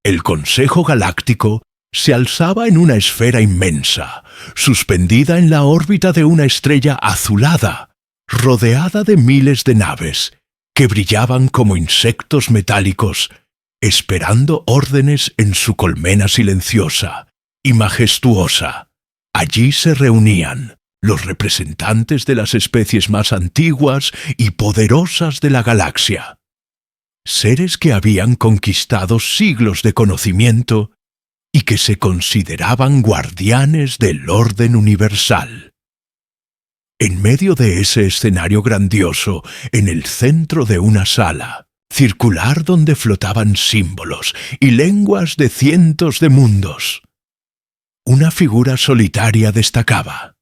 El Consejo Galáctico se alzaba en una esfera inmensa, suspendida en la órbita de una estrella azulada, rodeada de miles de naves que brillaban como insectos metálicos, esperando órdenes en su colmena silenciosa y majestuosa. Allí se reunían los representantes de las especies más antiguas y poderosas de la galaxia, seres que habían conquistado siglos de conocimiento y que se consideraban guardianes del orden universal. En medio de ese escenario grandioso, en el centro de una sala circular donde flotaban símbolos y lenguas de cientos de mundos, una figura solitaria destacaba.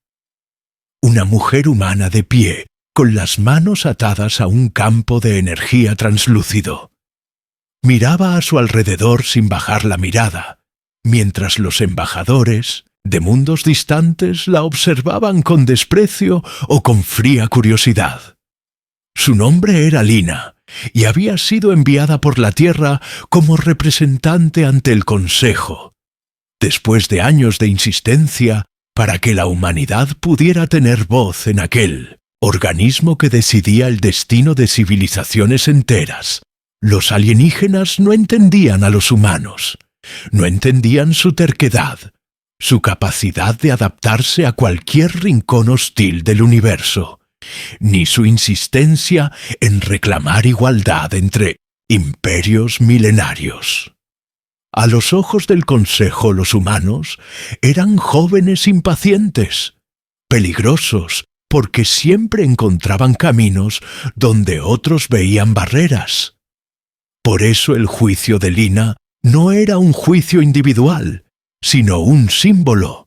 Una mujer humana de pie, con las manos atadas a un campo de energía translúcido. Miraba a su alrededor sin bajar la mirada, mientras los embajadores de mundos distantes la observaban con desprecio o con fría curiosidad. Su nombre era Lina, y había sido enviada por la Tierra como representante ante el Consejo, después de años de insistencia para que la humanidad pudiera tener voz en aquel organismo que decidía el destino de civilizaciones enteras. Los alienígenas no entendían a los humanos, no entendían su terquedad, su capacidad de adaptarse a cualquier rincón hostil del universo, ni su insistencia en reclamar igualdad entre imperios milenarios. A los ojos del Consejo, los humanos eran jóvenes impacientes, peligrosos, porque siempre encontraban caminos donde otros veían barreras. Por eso el juicio de Lina no era un juicio individual, sino un símbolo.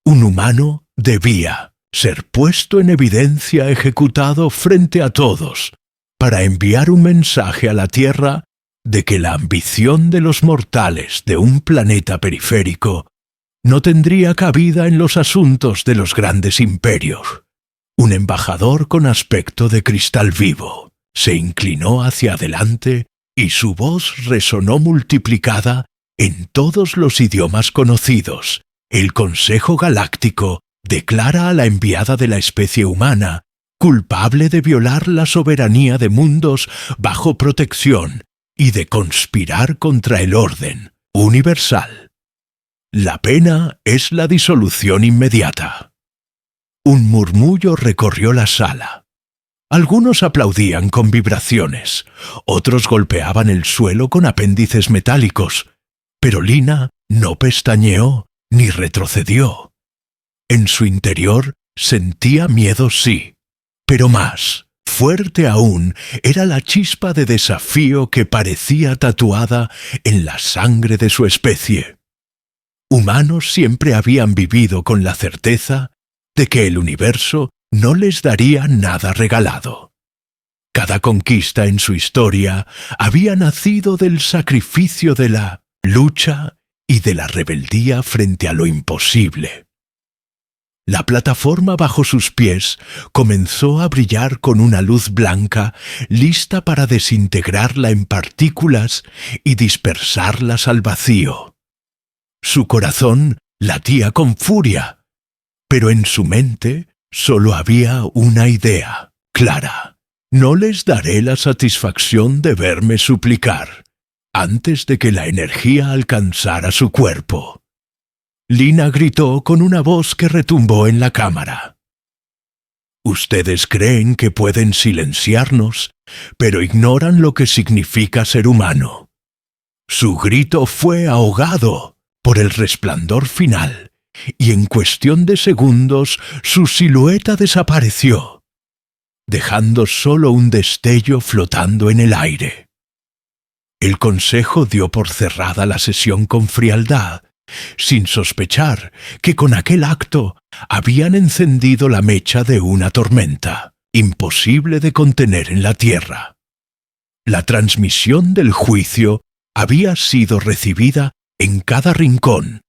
Un humano debía ser puesto en evidencia, ejecutado frente a todos, para enviar un mensaje a la Tierra de que la ambición de los mortales de un planeta periférico no tendría cabida en los asuntos de los grandes imperios. Un embajador con aspecto de cristal vivo se inclinó hacia adelante y su voz resonó multiplicada en todos los idiomas conocidos. El Consejo Galáctico declara a la enviada de la especie humana culpable de violar la soberanía de mundos bajo protección y de conspirar contra el orden universal. La pena es la disolución inmediata. Un murmullo recorrió la sala. Algunos aplaudían con vibraciones, otros golpeaban el suelo con apéndices metálicos, pero Lina no pestañeó ni retrocedió. En su interior sentía miedo, sí, pero más fuerte aún era la chispa de desafío que parecía tatuada en la sangre de su especie. Humanos siempre habían vivido con la certeza de que el universo no les daría nada regalado. Cada conquista en su historia había nacido del sacrificio, de la lucha y de la rebeldía frente a lo imposible. La plataforma bajo sus pies comenzó a brillar con una luz blanca, lista para desintegrarla en partículas y dispersarlas al vacío. Su corazón latía con furia, pero en su mente solo había una idea clara: no les daré la satisfacción de verme suplicar antes de que la energía alcanzara su cuerpo. Lina gritó con una voz que retumbó en la cámara. Ustedes creen que pueden silenciarnos, pero ignoran lo que significa ser humano. Su grito fue ahogado por el resplandor final, y en cuestión de segundos su silueta desapareció, dejando solo un destello flotando en el aire. El Consejo dio por cerrada la sesión con frialdad, sin sospechar que con aquel acto habían encendido la mecha de una tormenta, imposible de contener en la Tierra. La transmisión del juicio había sido recibida en cada rincón,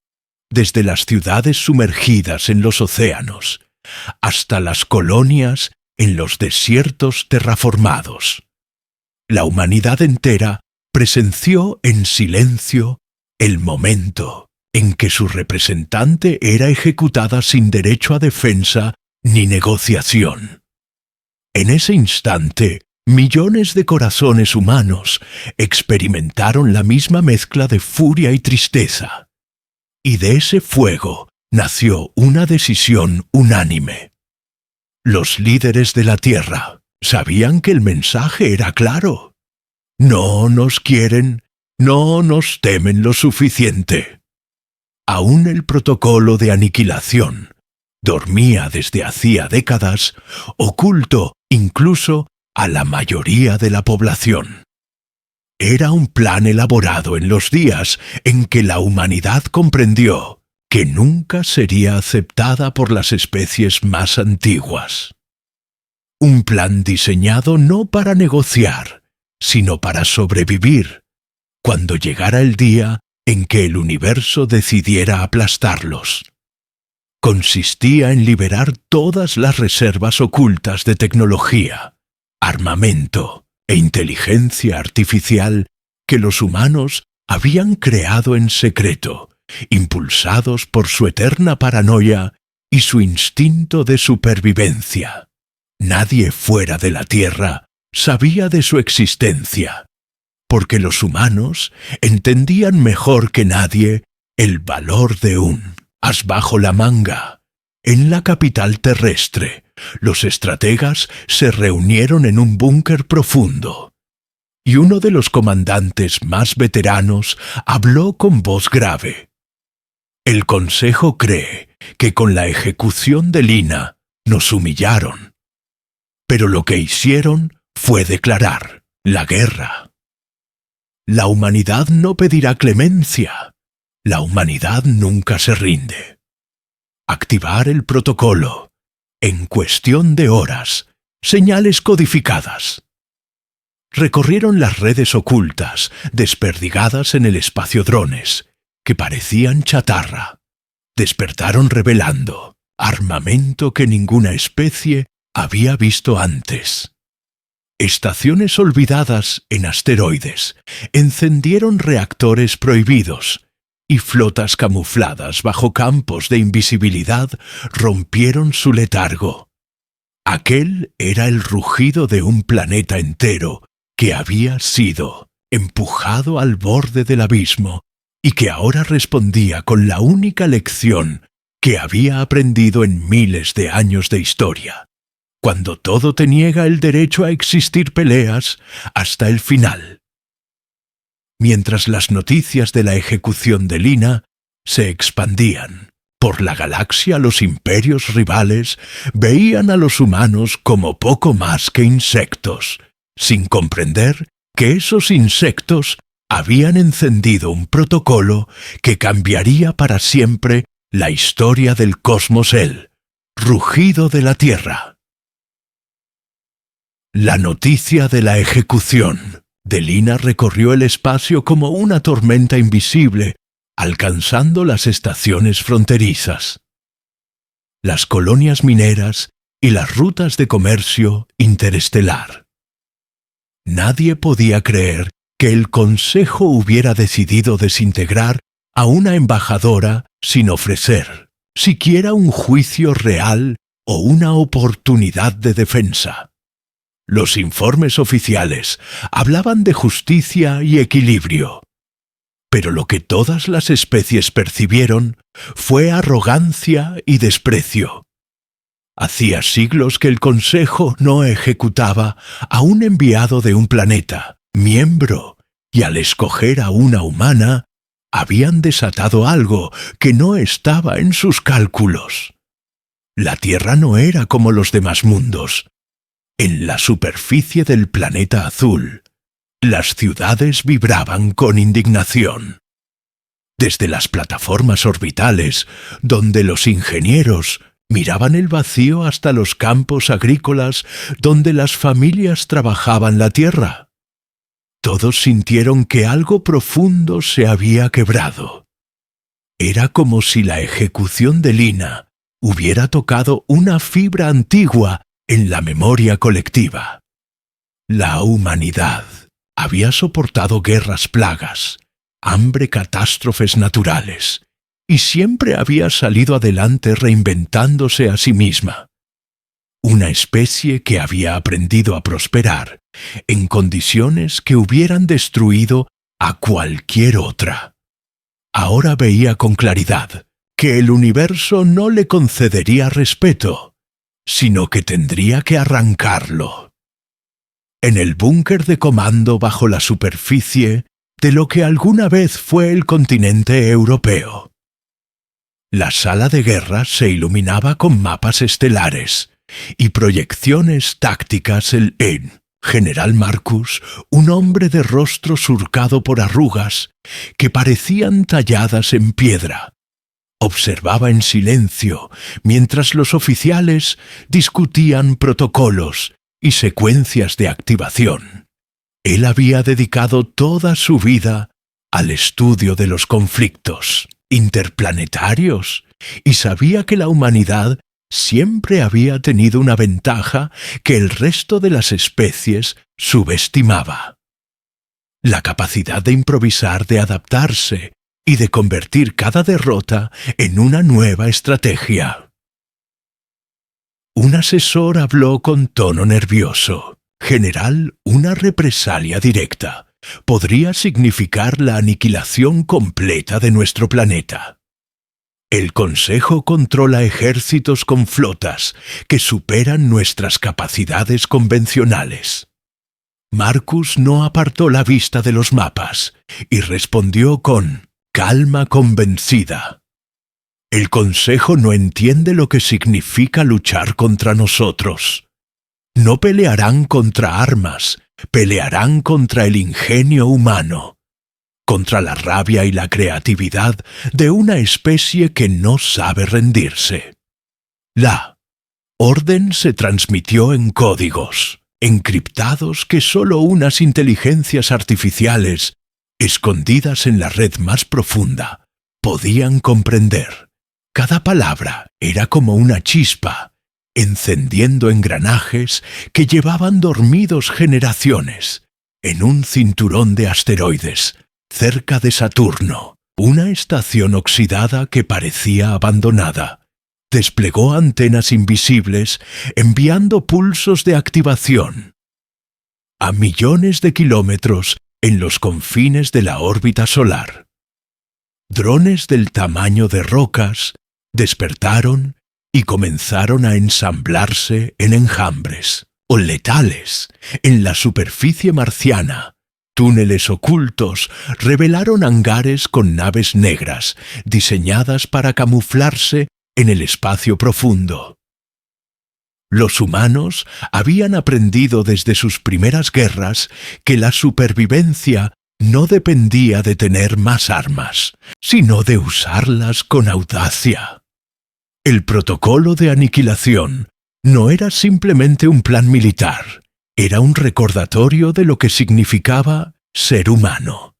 desde las ciudades sumergidas en los océanos, hasta las colonias en los desiertos terraformados. La humanidad entera presenció en silencio el momento en que su representante era ejecutada sin derecho a defensa ni negociación. En ese instante, millones de corazones humanos experimentaron la misma mezcla de furia y tristeza. Y de ese fuego nació una decisión unánime. Los líderes de la Tierra sabían que el mensaje era claro. No nos quieren, no nos temen lo suficiente. Aún el protocolo de aniquilación dormía desde hacía décadas, oculto incluso a la mayoría de la población. Era un plan elaborado en los días en que la humanidad comprendió que nunca sería aceptada por las especies más antiguas. Un plan diseñado no para negociar, sino para sobrevivir, cuando llegara el día en que el universo decidiera aplastarlos. Consistía en liberar todas las reservas ocultas de tecnología, armamento e inteligencia artificial que los humanos habían creado en secreto, impulsados por su eterna paranoia y su instinto de supervivencia. Nadie fuera de la Tierra sabía de su existencia, porque los humanos entendían mejor que nadie el valor de un as bajo la manga. En la capital terrestre, los estrategas se reunieron en un búnker profundo, y uno de los comandantes más veteranos habló con voz grave. El Consejo cree que con la ejecución de Lina nos humillaron, pero lo que hicieron fue declarar la guerra. La humanidad no pedirá clemencia. La humanidad nunca se rinde. Activar el protocolo. En cuestión de horas. Señales codificadas. Recorrieron las redes ocultas, desperdigadas en el espacio drones, que parecían chatarra. Despertaron revelando armamento que ninguna especie había visto antes. Estaciones olvidadas en asteroides encendieron reactores prohibidos, y flotas camufladas bajo campos de invisibilidad rompieron su letargo. Aquel era el rugido de un planeta entero que había sido empujado al borde del abismo y que ahora respondía con la única lección que había aprendido en miles de años de historia. Cuando todo te niega el derecho a existir, peleas hasta el final. Mientras las noticias de la ejecución de Lina se expandían por la galaxia, los imperios rivales veían a los humanos como poco más que insectos, sin comprender que esos insectos habían encendido un protocolo que cambiaría para siempre la historia del cosmos, el rugido de la Tierra. La noticia de la ejecución de Lina recorrió el espacio como una tormenta invisible, alcanzando las estaciones fronterizas, las colonias mineras y las rutas de comercio interestelar. Nadie podía creer que el Consejo hubiera decidido desintegrar a una embajadora sin ofrecer siquiera un juicio real o una oportunidad de defensa. Los informes oficiales hablaban de justicia y equilibrio, pero lo que todas las especies percibieron fue arrogancia y desprecio. Hacía siglos que el Consejo no ejecutaba a un enviado de un planeta, miembro, y al escoger a una humana, habían desatado algo que no estaba en sus cálculos. La Tierra no era como los demás mundos. En la superficie del planeta azul, las ciudades vibraban con indignación. Desde las plataformas orbitales, donde los ingenieros miraban el vacío, hasta los campos agrícolas donde las familias trabajaban la tierra, todos sintieron que algo profundo se había quebrado. Era como si la ejecución de Lina hubiera tocado una fibra antigua en la memoria colectiva. La humanidad había soportado guerras, plagas, hambre, catástrofes naturales, y siempre había salido adelante reinventándose a sí misma. Una especie que había aprendido a prosperar en condiciones que hubieran destruido a cualquier otra. Ahora veía con claridad que el universo no le concedería respeto, sino que tendría que arrancarlo. En el búnker de comando bajo la superficie de lo que alguna vez fue el continente europeo, la sala de guerra se iluminaba con mapas estelares y proyecciones tácticas. General Marcus, un hombre de rostro surcado por arrugas que parecían talladas en piedra, observaba en silencio mientras los oficiales discutían protocolos y secuencias de activación. Él había dedicado toda su vida al estudio de los conflictos interplanetarios y sabía que la humanidad siempre había tenido una ventaja que el resto de las especies subestimaba: la capacidad de improvisar, de adaptarse y de convertir cada derrota en una nueva estrategia. Un asesor habló con tono nervioso. General, una represalia directa podría significar la aniquilación completa de nuestro planeta. El Consejo controla ejércitos con flotas que superan nuestras capacidades convencionales. Marcus no apartó la vista de los mapas y respondió con calma convencida: el Consejo no entiende lo que significa luchar contra nosotros. No pelearán contra armas, pelearán contra el ingenio humano, contra la rabia y la creatividad de una especie que no sabe rendirse. La orden se transmitió en códigos encriptados que solo unas inteligencias artificiales, escondidas en la red más profunda, podían comprender. Cada palabra era como una chispa, encendiendo engranajes que llevaban dormidos generaciones en un cinturón de asteroides cerca de Saturno. Una estación oxidada que parecía abandonada desplegó antenas invisibles enviando pulsos de activación a millones de kilómetros en los confines de la órbita solar. Drones del tamaño de rocas despertaron y comenzaron a ensamblarse en enjambres o letales en la superficie marciana. Túneles ocultos revelaron hangares con naves negras diseñadas para camuflarse en el espacio profundo. Los humanos habían aprendido desde sus primeras guerras que la supervivencia no dependía de tener más armas, sino de usarlas con audacia. El protocolo de aniquilación no era simplemente un plan militar, era un recordatorio de lo que significaba ser humano.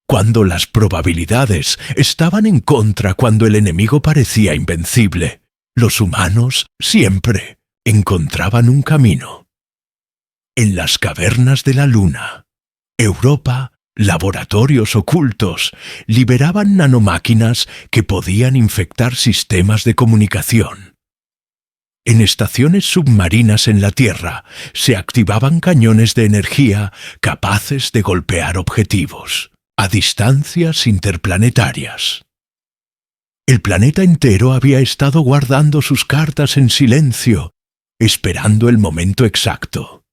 Cuando las probabilidades estaban en contra, cuando el enemigo parecía invencible, los humanos siempre encontraban un camino. En las cavernas de la Luna, Europa, laboratorios ocultos liberaban nanomáquinas que podían infectar sistemas de comunicación. En estaciones submarinas en la Tierra se activaban cañones de energía capaces de golpear objetivos a distancias interplanetarias. El planeta entero había estado guardando sus cartas en silencio, esperando el momento exacto.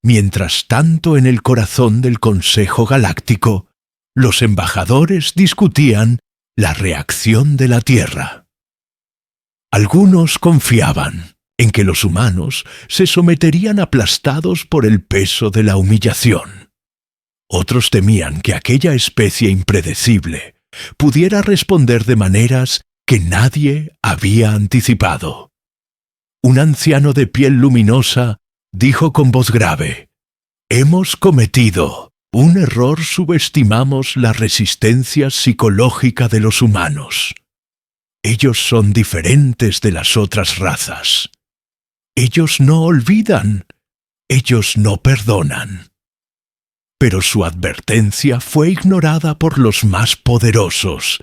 Mientras tanto, en el corazón del Consejo Galáctico, los embajadores discutían la reacción de la Tierra. Algunos confiaban en que los humanos se someterían aplastados por el peso de la humillación. Otros temían que aquella especie impredecible pudiera responder de maneras que nadie había anticipado. Un anciano de piel luminosa dijo con voz grave: «Hemos cometido un error, subestimamos la resistencia psicológica de los humanos. Ellos son diferentes de las otras razas. Ellos no olvidan, ellos no perdonan. pero su advertencia fue ignorada por los más poderosos,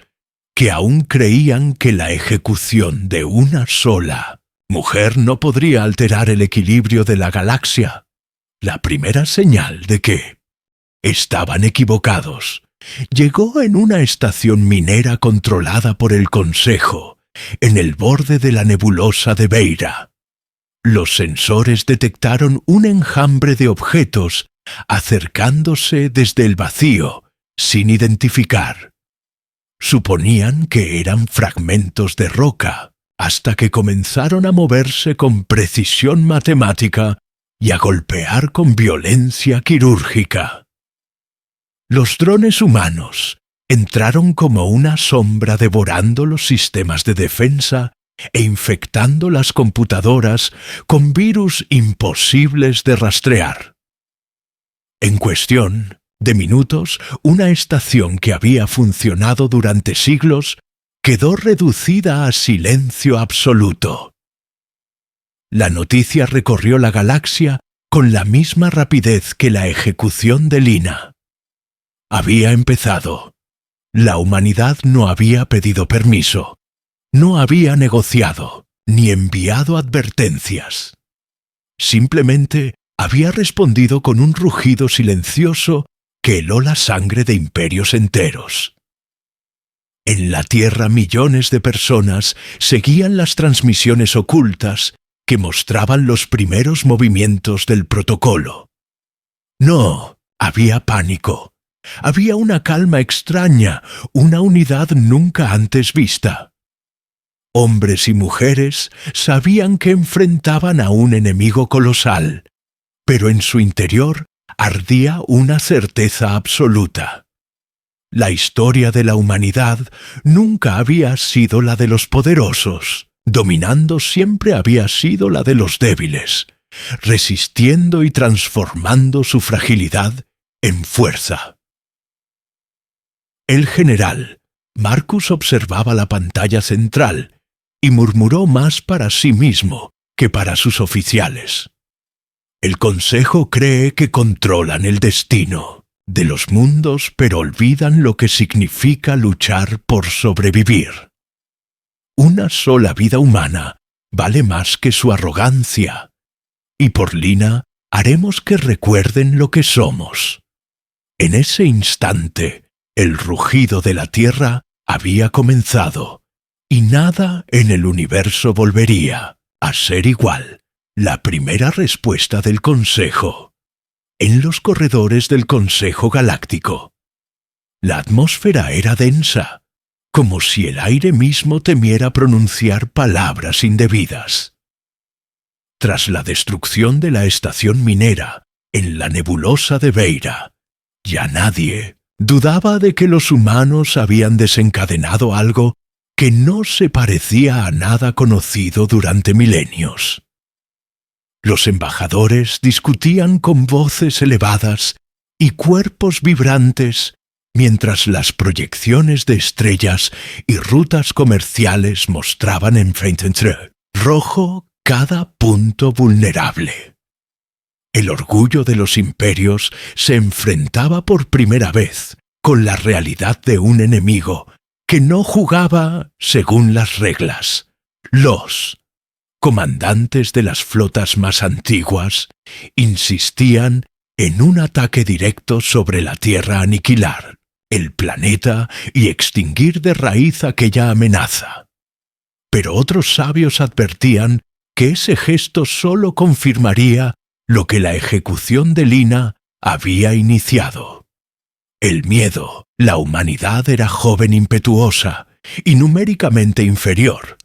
que aún creían que la ejecución de una sola mujer no podría alterar el equilibrio de la galaxia. La primera señal de que estaban equivocados llegó en una estación minera controlada por el Consejo, en el borde de la nebulosa de Beira. Los sensores detectaron un enjambre de objetos acercándose desde el vacío, sin identificar. Suponían que eran fragmentos de roca, hasta que comenzaron a moverse con precisión matemática y a golpear con violencia quirúrgica. Los drones humanos entraron como una sombra devorando los sistemas de defensa e infectando las computadoras con virus imposibles de rastrear. En cuestión de minutos, una estación que había funcionado durante siglos quedó reducida a silencio absoluto. La noticia recorrió la galaxia con la misma rapidez que la ejecución de Lina. Había empezado. La humanidad no había pedido permiso, no había negociado, ni enviado advertencias. Simplemente había respondido con un rugido silencioso que heló la sangre de imperios enteros. En la Tierra millones de personas seguían las transmisiones ocultas que mostraban los primeros movimientos del protocolo. No, había pánico. Había una calma extraña, una unidad nunca antes vista. Hombres y mujeres sabían que enfrentaban a un enemigo colosal, pero en su interior ardía una certeza absoluta. La historia de la humanidad nunca había sido la de los poderosos, dominando siempre había sido la de los débiles, resistiendo y transformando su fragilidad en fuerza. El general Marcus observaba la pantalla central y murmuró más para sí mismo que para sus oficiales. El Consejo cree que controlan el destino de los mundos, pero olvidan lo que significa luchar por sobrevivir. Una sola vida humana vale más que su arrogancia, y por Lina haremos que recuerden lo que somos. En ese instante, el rugido de la Tierra había comenzado, y nada en el universo volvería a ser igual. La primera respuesta del Consejo. En los corredores del Consejo Galáctico. La atmósfera era densa, como si el aire mismo temiera pronunciar palabras indebidas. Tras la destrucción de la estación minera en la nebulosa de Beira, ya nadie dudaba de que los humanos habían desencadenado algo que no se parecía a nada conocido durante milenios. Los embajadores discutían con voces elevadas y cuerpos vibrantes, mientras las proyecciones de estrellas y rutas comerciales mostraban en rojo cada punto vulnerable. El orgullo de los imperios se enfrentaba por primera vez con la realidad de un enemigo que no jugaba según las reglas. Los comandantes de las flotas más antiguas insistían en un ataque directo sobre la Tierra, aniquilar el planeta y extinguir de raíz aquella amenaza. Pero otros sabios advertían que ese gesto solo confirmaría lo que la ejecución de Lina había iniciado. El miedo, la humanidad era joven, impetuosa y numéricamente inferior.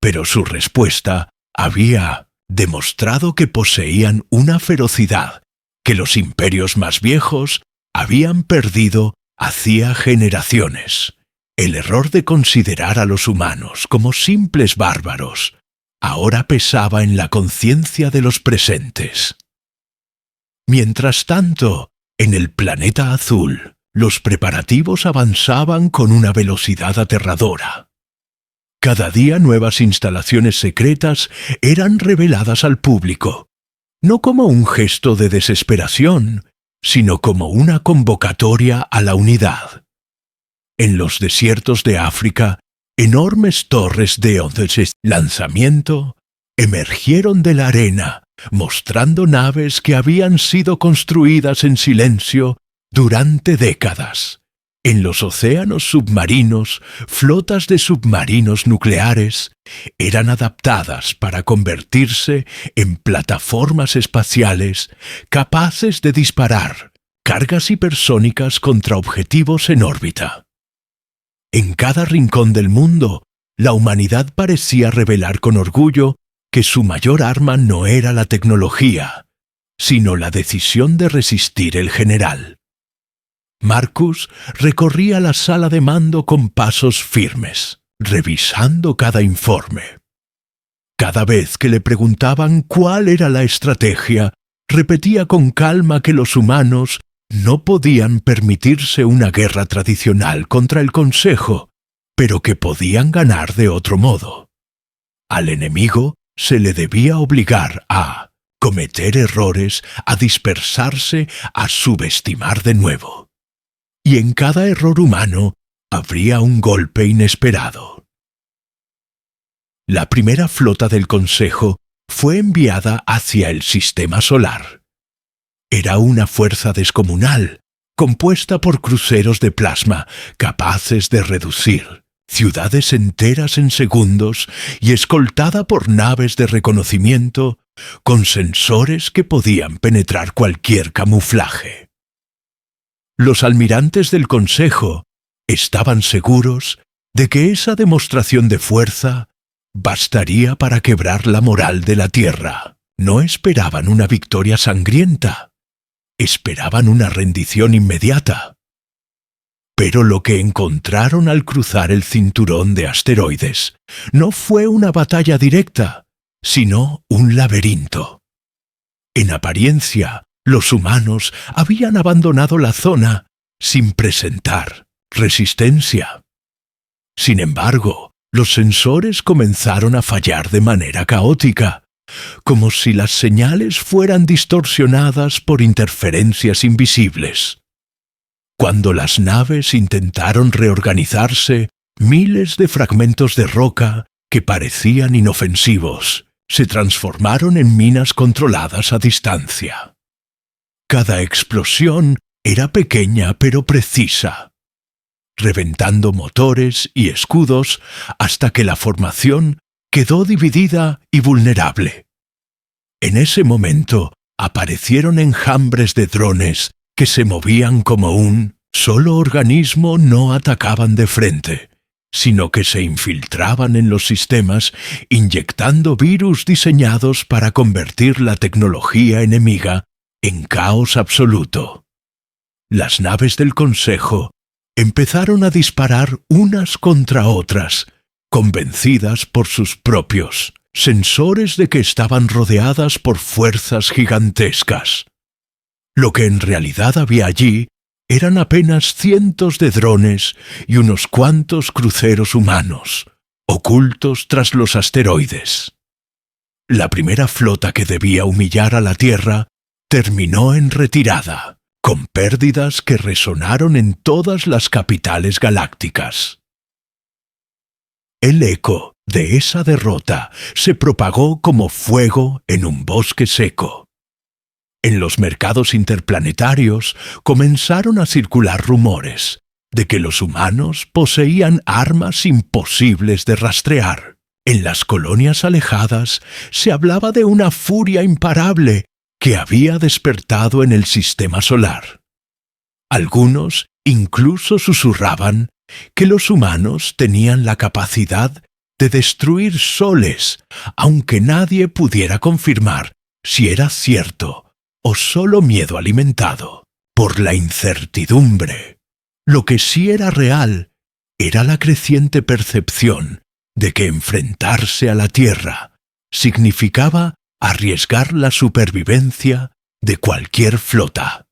Pero su respuesta había demostrado que poseían una ferocidad que los imperios más viejos habían perdido hacía generaciones. El error de considerar a los humanos como simples bárbaros ahora pesaba en la conciencia de los presentes. Mientras tanto, en el planeta azul, los preparativos avanzaban con una velocidad aterradora. Cada día nuevas instalaciones secretas eran reveladas al público, no como un gesto de desesperación, sino como una convocatoria a la unidad. En los desiertos de África, enormes torres de lanzamiento emergieron de la arena, mostrando naves que habían sido construidas en silencio durante décadas. En los océanos submarinos, flotas de submarinos nucleares eran adaptadas para convertirse en plataformas espaciales capaces de disparar cargas hipersónicas contra objetivos en órbita. En cada rincón del mundo, la humanidad parecía revelar con orgullo que su mayor arma no era la tecnología, sino la decisión de resistir el general. Marcus recorría la sala de mando con pasos firmes, revisando cada informe. Cada vez que le preguntaban cuál era la estrategia, repetía con calma que los humanos no podían permitirse una guerra tradicional contra el Consejo, pero que podían ganar de otro modo. Al enemigo se le debía obligar a cometer errores, a dispersarse, a subestimar de nuevo. Y en cada error humano habría un golpe inesperado. La primera flota del Consejo fue enviada hacia el Sistema Solar. Era una fuerza descomunal, compuesta por cruceros de plasma capaces de reducir ciudades enteras en segundos y escoltada por naves de reconocimiento con sensores que podían penetrar cualquier camuflaje. Los almirantes del Consejo estaban seguros de que esa demostración de fuerza bastaría para quebrar la moral de la Tierra. No esperaban una victoria sangrienta, esperaban una rendición inmediata. Pero lo que encontraron al cruzar el cinturón de asteroides no fue una batalla directa, sino un laberinto. En apariencia, los humanos habían abandonado la zona sin presentar resistencia. Sin embargo, los sensores comenzaron a fallar de manera caótica, como si las señales fueran distorsionadas por interferencias invisibles. Cuando las naves intentaron reorganizarse, miles de fragmentos de roca que parecían inofensivos se transformaron en minas controladas a distancia. Cada explosión era pequeña pero precisa, reventando motores y escudos hasta que la formación quedó dividida y vulnerable. En ese momento aparecieron enjambres de drones que se movían como un solo organismo. No atacaban de frente, sino que se infiltraban en los sistemas inyectando virus diseñados para convertir la tecnología enemiga en caos absoluto. Las naves del Consejo empezaron a disparar unas contra otras, convencidas por sus propios sensores de que estaban rodeadas por fuerzas gigantescas. Lo que en realidad había allí eran apenas cientos de drones y unos cuantos cruceros humanos, ocultos tras los asteroides. La primera flota que debía humillar a la Tierra terminó en retirada, con pérdidas que resonaron en todas las capitales galácticas. El eco de esa derrota se propagó como fuego en un bosque seco. En los mercados interplanetarios comenzaron a circular rumores de que los humanos poseían armas imposibles de rastrear. En las colonias alejadas se hablaba de una furia imparable que había despertado en el sistema solar. Algunos incluso susurraban que los humanos tenían la capacidad de destruir soles, aunque nadie pudiera confirmar si era cierto o solo miedo alimentado por la incertidumbre. Lo que sí era real era la creciente percepción de que enfrentarse a la Tierra significaba arriesgar la supervivencia de cualquier flota.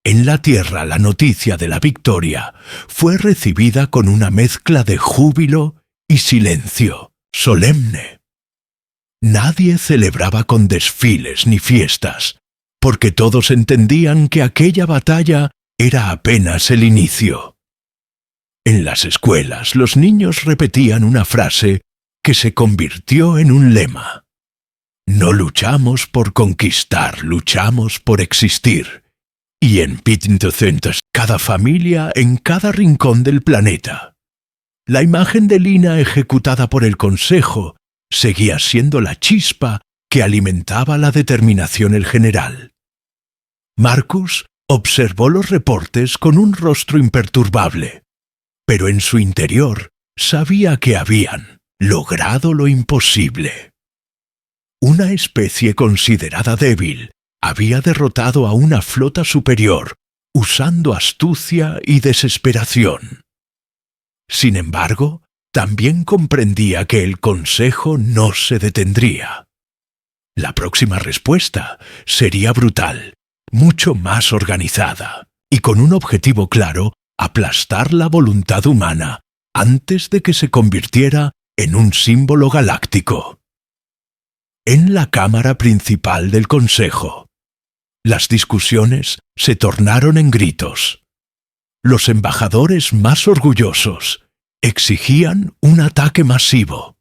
En la Tierra la noticia de la victoria fue recibida con una mezcla de júbilo y silencio solemne. Nadie celebraba con desfiles ni fiestas, porque todos entendían que aquella batalla era apenas el inicio. En las escuelas, los niños repetían una frase que se convirtió en un lema. No luchamos por conquistar, luchamos por existir. Y en 2020, cada familia en cada rincón del planeta. La imagen de Lina ejecutada por el Consejo seguía siendo la chispa que alimentaba la determinación del general. Marcus observó los reportes con un rostro imperturbable, pero en su interior sabía que habían logrado lo imposible. Una especie considerada débil había derrotado a una flota superior usando astucia y desesperación. Sin embargo, también comprendía que el Consejo no se detendría. La próxima respuesta sería brutal, mucho más organizada, y con un objetivo claro: aplastar la voluntad humana antes de que se convirtiera en un símbolo galáctico. En la cámara principal del Consejo, las discusiones se tornaron en gritos. Los embajadores más orgullosos exigían un ataque masivo,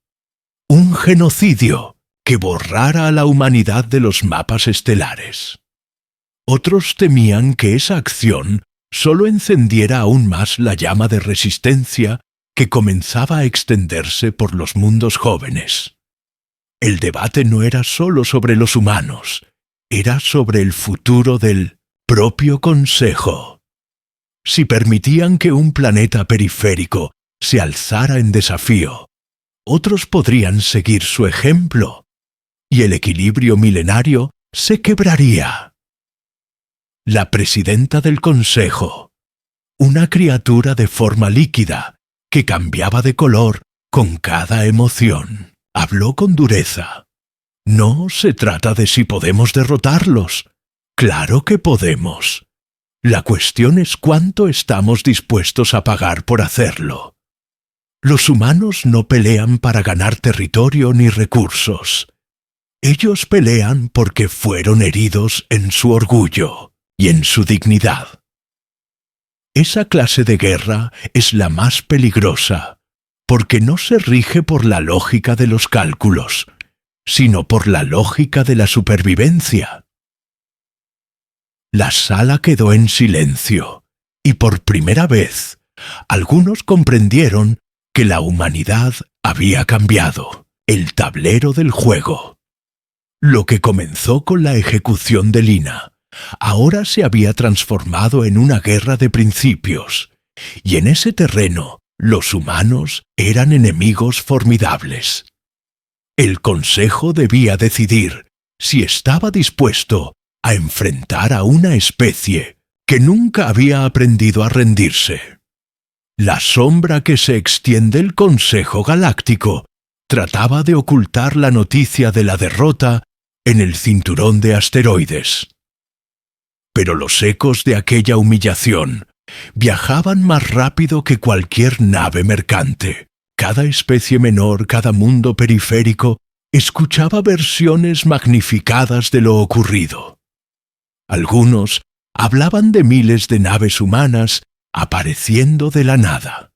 un genocidio que borrara a la humanidad de los mapas estelares. Otros temían que esa acción solo encendiera aún más la llama de resistencia que comenzaba a extenderse por los mundos jóvenes. El debate no era solo sobre los humanos, era sobre el futuro del propio Consejo. Si permitían que un planeta periférico se alzara en desafío, otros podrían seguir su ejemplo, y el equilibrio milenario se quebraría. La presidenta del Consejo, una criatura de forma líquida que cambiaba de color con cada emoción, habló con dureza. No se trata de si podemos derrotarlos. Claro que podemos. La cuestión es cuánto estamos dispuestos a pagar por hacerlo. Los humanos no pelean para ganar territorio ni recursos. Ellos pelean porque fueron heridos en su orgullo y en su dignidad. Esa clase de guerra es la más peligrosa, porque no se rige por la lógica de los cálculos, sino por la lógica de la supervivencia. La sala quedó en silencio, y por primera vez, algunos comprendieron que la humanidad había cambiado el tablero del juego. Lo que comenzó con la ejecución de Lina, ahora se había transformado en una guerra de principios, y en ese terreno los humanos eran enemigos formidables. El Consejo debía decidir si estaba dispuesto a enfrentar a una especie que nunca había aprendido a rendirse. La sombra que se extiende el Consejo Galáctico trataba de ocultar la noticia de la derrota en el cinturón de asteroides. Pero los ecos de aquella humillación viajaban más rápido que cualquier nave mercante. Cada especie menor, cada mundo periférico, escuchaba versiones magnificadas de lo ocurrido. Algunos hablaban de miles de naves humanas apareciendo de la nada.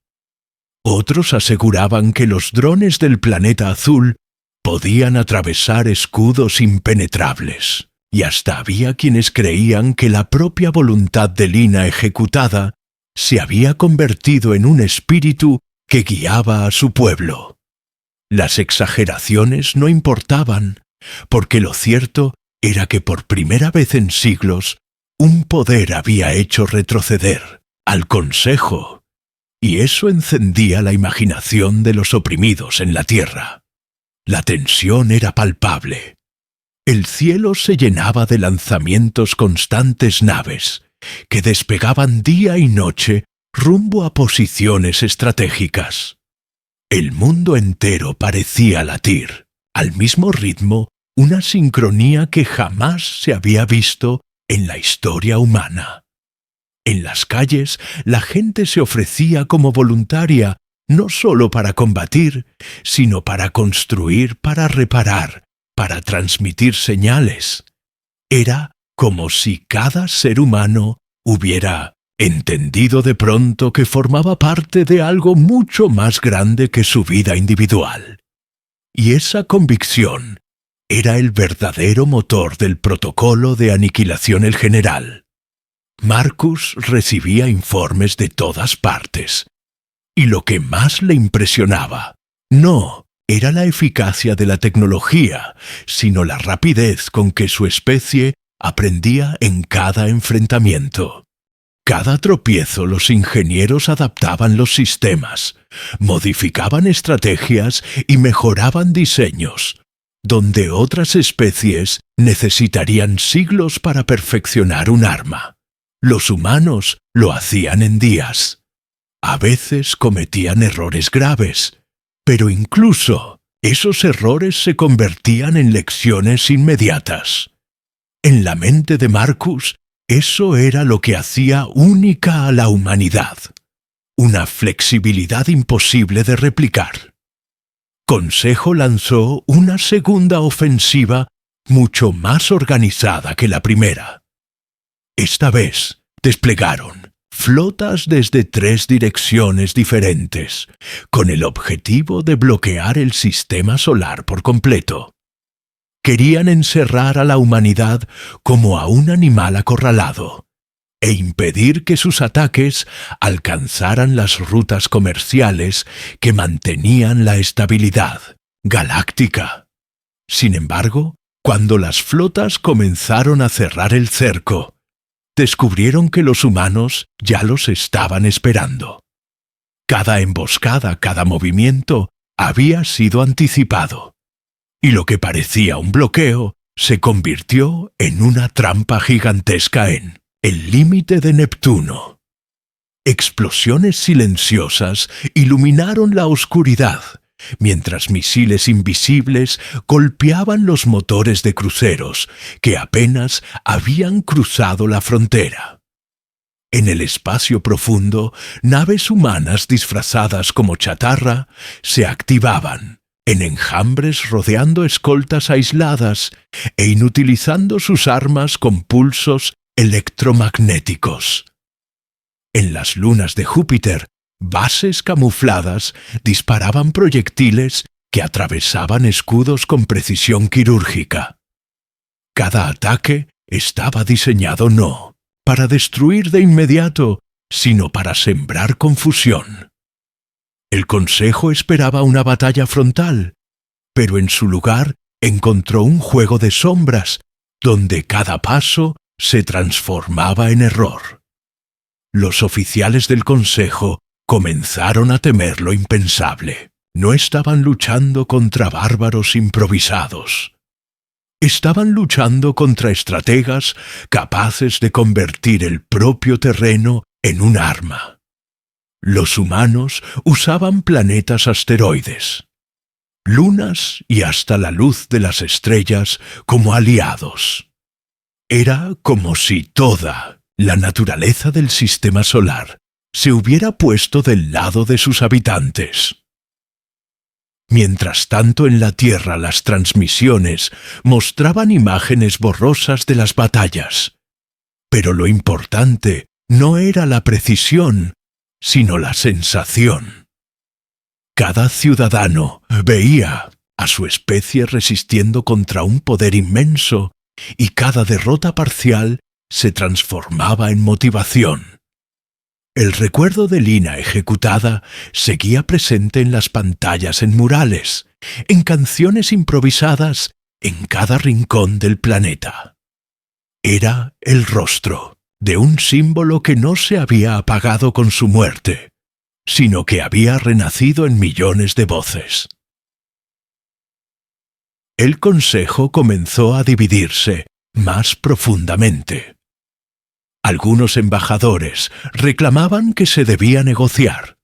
Otros aseguraban que los drones del planeta azul podían atravesar escudos impenetrables, y hasta había quienes creían que la propia voluntad de Lina ejecutada se había convertido en un espíritu que guiaba a su pueblo. Las exageraciones no importaban, porque lo cierto era que por primera vez en siglos un poder había hecho retroceder al Consejo, y eso encendía la imaginación de los oprimidos en la tierra. La tensión era palpable. El cielo se llenaba de lanzamientos constantes naves, que despegaban día y noche rumbo a posiciones estratégicas. El mundo entero parecía latir, al mismo ritmo, una sincronía que jamás se había visto en la historia humana. En las calles, la gente se ofrecía como voluntaria, no solo para combatir, sino para construir, para reparar, para transmitir señales. Era como si cada ser humano hubiera entendido de pronto que formaba parte de algo mucho más grande que su vida individual. Y esa convicción era el verdadero motor del protocolo de aniquilación el general. Marcus recibía informes de todas partes, y lo que más le impresionaba no era la eficacia de la tecnología, sino la rapidez con que su especie aprendía en cada enfrentamiento. Cada tropiezo los ingenieros adaptaban los sistemas, modificaban estrategias y mejoraban diseños, donde otras especies necesitarían siglos para perfeccionar un arma. Los humanos lo hacían en días. A veces cometían errores graves, pero incluso esos errores se convertían en lecciones inmediatas. En la mente de Marcus, eso era lo que hacía única a la humanidad, una flexibilidad imposible de replicar. Consejo lanzó una segunda ofensiva mucho más organizada que la primera. Esta vez desplegaron flotas desde 3 direcciones diferentes, con el objetivo de bloquear el sistema solar por completo. Querían encerrar a la humanidad como a un animal acorralado e impedir que sus ataques alcanzaran las rutas comerciales que mantenían la estabilidad galáctica. Sin embargo, cuando las flotas comenzaron a cerrar el cerco, descubrieron que los humanos ya los estaban esperando. Cada emboscada, cada movimiento había sido anticipado, y lo que parecía un bloqueo se convirtió en una trampa gigantesca en el límite de Neptuno. Explosiones silenciosas iluminaron la oscuridad, mientras misiles invisibles golpeaban los motores de cruceros que apenas habían cruzado la frontera. En el espacio profundo, naves humanas disfrazadas como chatarra se activaban, en enjambres rodeando escoltas aisladas e inutilizando sus armas con pulsos electromagnéticos. En las lunas de Júpiter, bases camufladas disparaban proyectiles que atravesaban escudos con precisión quirúrgica. Cada ataque estaba diseñado no para destruir de inmediato, sino para sembrar confusión. El Consejo esperaba una batalla frontal, pero en su lugar encontró un juego de sombras, donde cada paso se transformaba en error. Los oficiales del Consejo comenzaron a temer lo impensable. No estaban luchando contra bárbaros improvisados. Estaban luchando contra estrategas capaces de convertir el propio terreno en un arma. Los humanos usaban planetas asteroides, lunas y hasta la luz de las estrellas como aliados. Era como si toda la naturaleza del sistema solar se hubiera puesto del lado de sus habitantes. Mientras tanto, en la Tierra las transmisiones mostraban imágenes borrosas de las batallas. Pero lo importante no era la precisión, sino la sensación. Cada ciudadano veía a su especie resistiendo contra un poder inmenso, y cada derrota parcial se transformaba en motivación. El recuerdo de Lina ejecutada seguía presente en las pantallas en murales, en canciones improvisadas en cada rincón del planeta. Era el rostro de un símbolo que no se había apagado con su muerte, sino que había renacido en millones de voces. El Consejo comenzó a dividirse más profundamente. Algunos embajadores reclamaban que se debía negociar,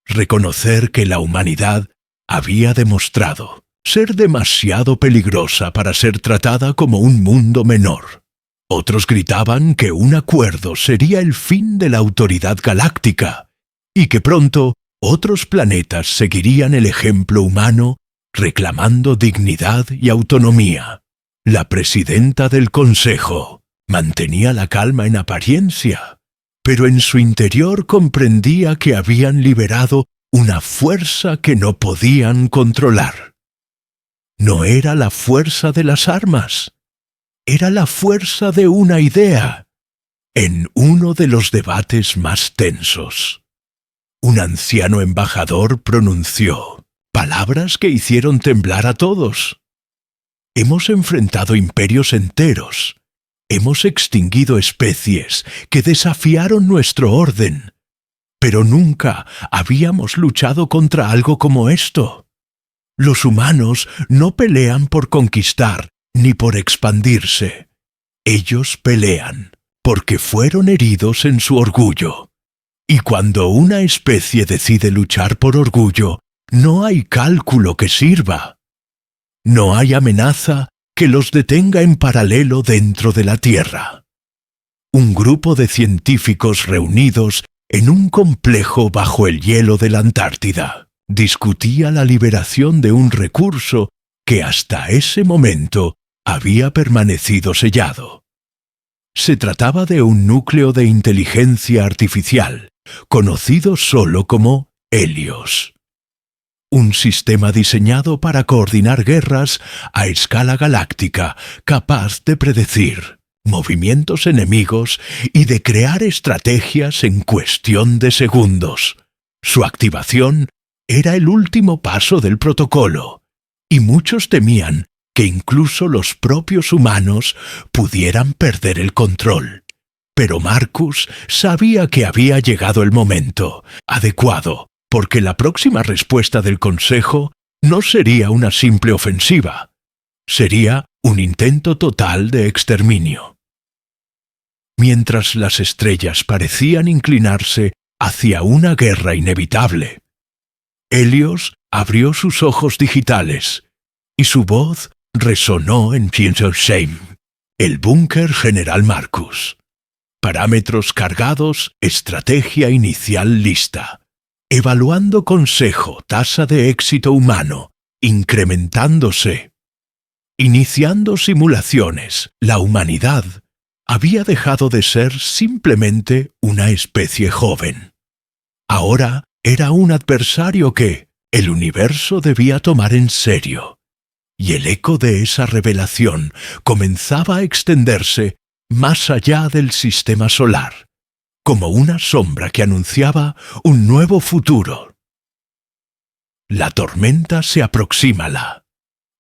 reconocer que la humanidad había demostrado ser demasiado peligrosa para ser tratada como un mundo menor. Otros gritaban que un acuerdo sería el fin de la autoridad galáctica y que pronto otros planetas seguirían el ejemplo humano reclamando dignidad y autonomía. La presidenta del Consejo, Mantenía la calma en apariencia, pero en su interior comprendía que habían liberado una fuerza que no podían controlar. No era la fuerza de las armas, era la fuerza de una idea. En uno de los debates más tensos, un anciano embajador pronunció palabras que hicieron temblar a todos. Hemos enfrentado imperios enteros, hemos extinguido especies que desafiaron nuestro orden, pero nunca habíamos luchado contra algo como esto. Los humanos no pelean por conquistar ni por expandirse. Ellos pelean porque fueron heridos en su orgullo. Y cuando una especie decide luchar por orgullo, no hay cálculo que sirva. No hay amenaza que los detenga en paralelo dentro de la Tierra. Un grupo de científicos reunidos en un complejo bajo el hielo de la Antártida discutía la liberación de un recurso que hasta ese momento había permanecido sellado. Se trataba de un núcleo de inteligencia artificial, conocido solo como Helios. Un sistema diseñado para coordinar guerras a escala galáctica, capaz de predecir movimientos enemigos y de crear estrategias en cuestión de segundos. Su activación era el último paso del protocolo, y muchos temían que incluso los propios humanos pudieran perder el control. Pero Marcus sabía que había llegado el momento adecuado, porque la próxima respuesta del Consejo no sería una simple ofensiva, sería un intento total de exterminio. Mientras las estrellas parecían inclinarse hacia una guerra inevitable, Helios abrió sus ojos digitales y su voz resonó en Piensheim, el búnker General Marcus. Parámetros cargados, estrategia inicial lista. Evaluando consejo, tasa de éxito humano, incrementándose. Iniciando simulaciones, la humanidad había dejado de ser simplemente una especie joven. Ahora era un adversario que el universo debía tomar en serio. Y el eco de esa revelación comenzaba a extenderse más allá del sistema solar, como una sombra que anunciaba un nuevo futuro. La tormenta se aproxima. La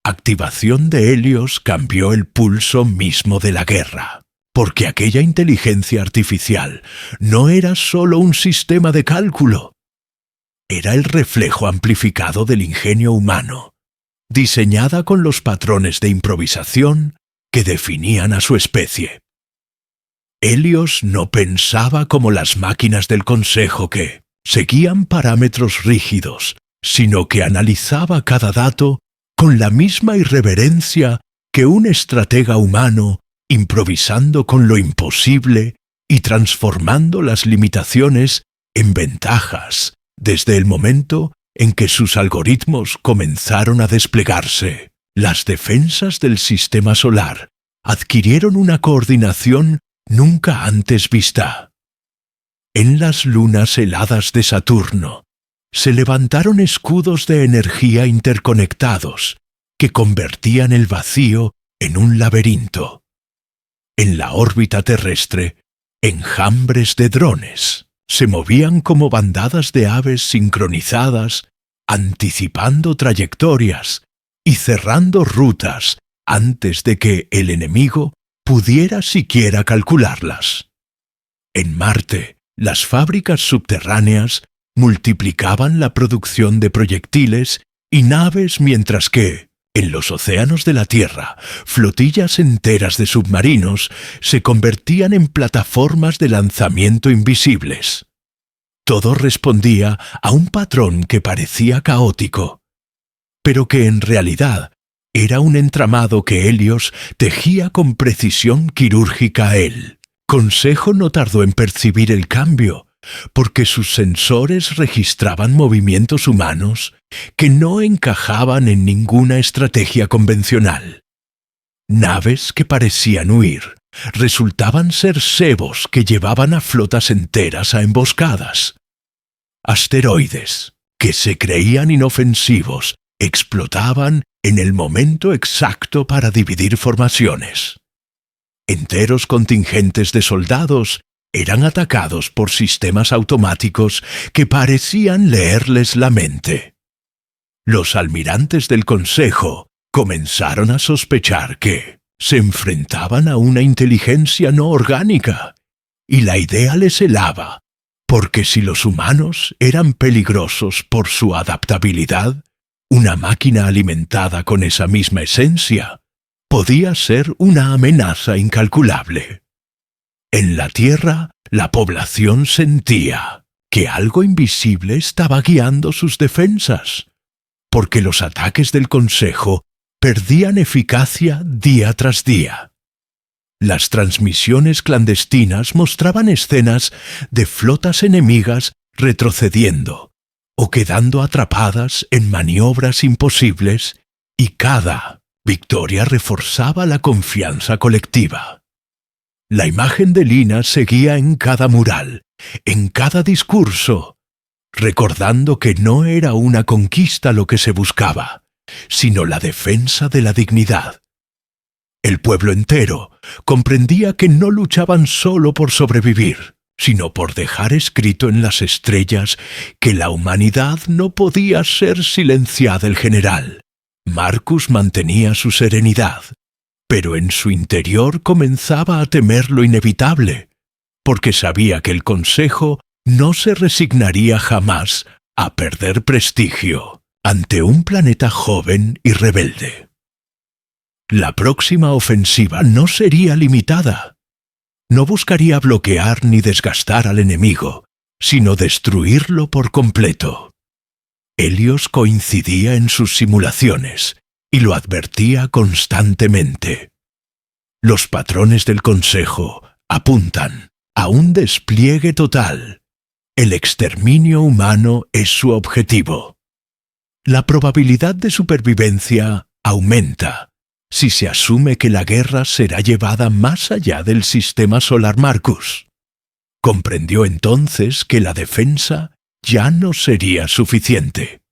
activación de Helios cambió el pulso mismo de la guerra, porque aquella inteligencia artificial no era solo un sistema de cálculo, era el reflejo amplificado del ingenio humano, diseñada con los patrones de improvisación que definían a su especie. Helios no pensaba como las máquinas del Consejo que seguían parámetros rígidos, sino que analizaba cada dato con la misma irreverencia que un estratega humano, improvisando con lo imposible y transformando las limitaciones en ventajas desde el momento en que sus algoritmos comenzaron a desplegarse. Las defensas del sistema solar adquirieron una coordinación nunca antes vista. En las lunas heladas de Saturno se levantaron escudos de energía interconectados que convertían el vacío en un laberinto. En la órbita terrestre, enjambres de drones se movían como bandadas de aves sincronizadas, anticipando trayectorias y cerrando rutas antes de que el enemigo pudiera siquiera calcularlas. En Marte, las fábricas subterráneas multiplicaban la producción de proyectiles y naves, mientras que, en los océanos de la Tierra, flotillas enteras de submarinos se convertían en plataformas de lanzamiento invisibles. Todo respondía a un patrón que parecía caótico, pero que en realidad era un entramado que Helios tejía con precisión quirúrgica. El Consejo no tardó en percibir el cambio, porque sus sensores registraban movimientos humanos que no encajaban en ninguna estrategia convencional. Naves que parecían huir, resultaban ser cebos que llevaban a flotas enteras a emboscadas. Asteroides, que se creían inofensivos, explotaban en el momento exacto para dividir formaciones. Enteros contingentes de soldados eran atacados por sistemas automáticos que parecían leerles la mente. Los almirantes del Consejo comenzaron a sospechar que se enfrentaban a una inteligencia no orgánica, y la idea les helaba, porque si los humanos eran peligrosos por su adaptabilidad, una máquina alimentada con esa misma esencia podía ser una amenaza incalculable. En la Tierra, la población sentía que algo invisible estaba guiando sus defensas, porque los ataques del Consejo perdían eficacia día tras día. Las transmisiones clandestinas mostraban escenas de flotas enemigas retrocediendo o quedando atrapadas en maniobras imposibles, y cada victoria reforzaba la confianza colectiva. La imagen de Lina seguía en cada mural, en cada discurso, recordando que no era una conquista lo que se buscaba, sino la defensa de la dignidad. El pueblo entero comprendía que no luchaban solo por sobrevivir, sino por dejar escrito en las estrellas que la humanidad no podía ser silenciada. El general Marcus mantenía su serenidad, pero en su interior comenzaba a temer lo inevitable, porque sabía que el Consejo no se resignaría jamás a perder prestigio ante un planeta joven y rebelde. La próxima ofensiva no sería limitada. No buscaría bloquear ni desgastar al enemigo, sino destruirlo por completo. Helios coincidía en sus simulaciones y lo advertía constantemente. Los patrones del Consejo apuntan a un despliegue total. El exterminio humano es su objetivo. La probabilidad de supervivencia aumenta si se asume que la guerra será llevada más allá del sistema solar Marcus. Comprendió entonces que la defensa ya no sería suficiente.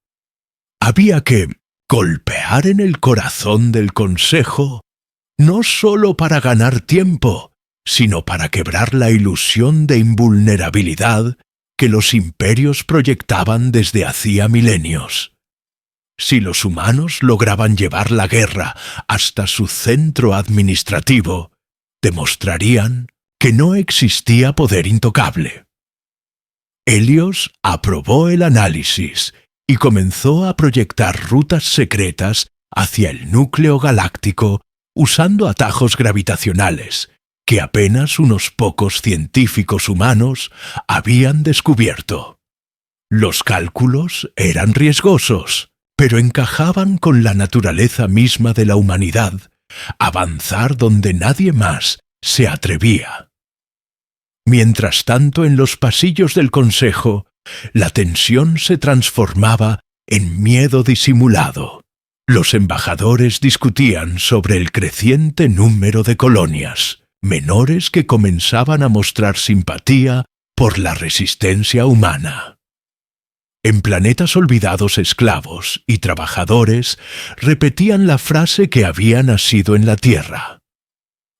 Había que golpear en el corazón del Consejo, no solo para ganar tiempo, sino para quebrar la ilusión de invulnerabilidad que los imperios proyectaban desde hacía milenios. Si los humanos lograban llevar la guerra hasta su centro administrativo, demostrarían que no existía poder intocable. Helios aprobó el análisis y comenzó a proyectar rutas secretas hacia el núcleo galáctico usando atajos gravitacionales que apenas unos pocos científicos humanos habían descubierto. Los cálculos eran riesgosos, pero encajaban con la naturaleza misma de la humanidad, avanzar donde nadie más se atrevía. Mientras tanto, en los pasillos del Consejo, la tensión se transformaba en miedo disimulado. Los embajadores discutían sobre el creciente número de colonias menores que comenzaban a mostrar simpatía por la resistencia humana. En planetas olvidados, esclavos y trabajadores repetían la frase que había nacido en la Tierra.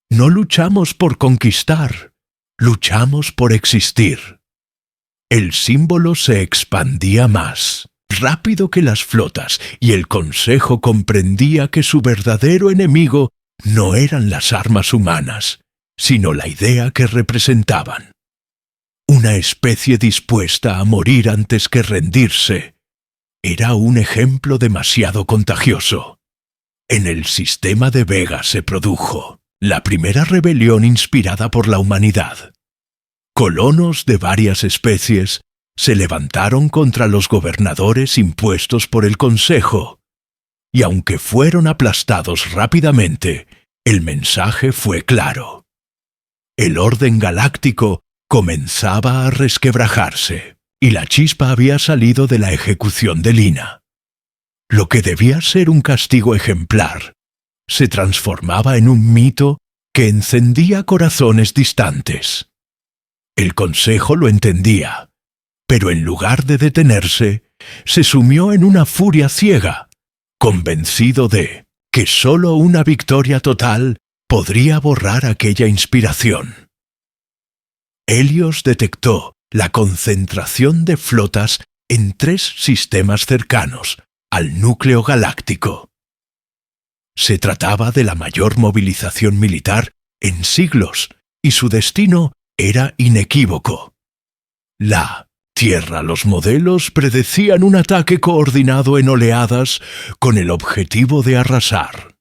No luchamos por conquistar, luchamos por existir. El símbolo se expandía más rápido que las flotas, y el Consejo comprendía que su verdadero enemigo no eran las armas humanas, sino la idea que representaban. Una especie dispuesta a morir antes que rendirse. Era un ejemplo demasiado contagioso. En el sistema de Vega se produjo la primera rebelión inspirada por la humanidad. Colonos de varias especies se levantaron contra los gobernadores impuestos por el Consejo, y aunque fueron aplastados rápidamente, el mensaje fue claro. El orden galáctico comenzaba a resquebrajarse, y la chispa había salido de la ejecución de Lina. Lo que debía ser un castigo ejemplar se transformaba en un mito que encendía corazones distantes. El Consejo lo entendía, pero en lugar de detenerse, se sumió en una furia ciega, convencido de que sólo una victoria total podría borrar aquella inspiración. Helios detectó la concentración de flotas en 3 sistemas cercanos al núcleo galáctico. Se trataba de la mayor movilización militar en siglos y su destino era inequívoco. Los modelos predecían un ataque coordinado en oleadas con el objetivo de arrasar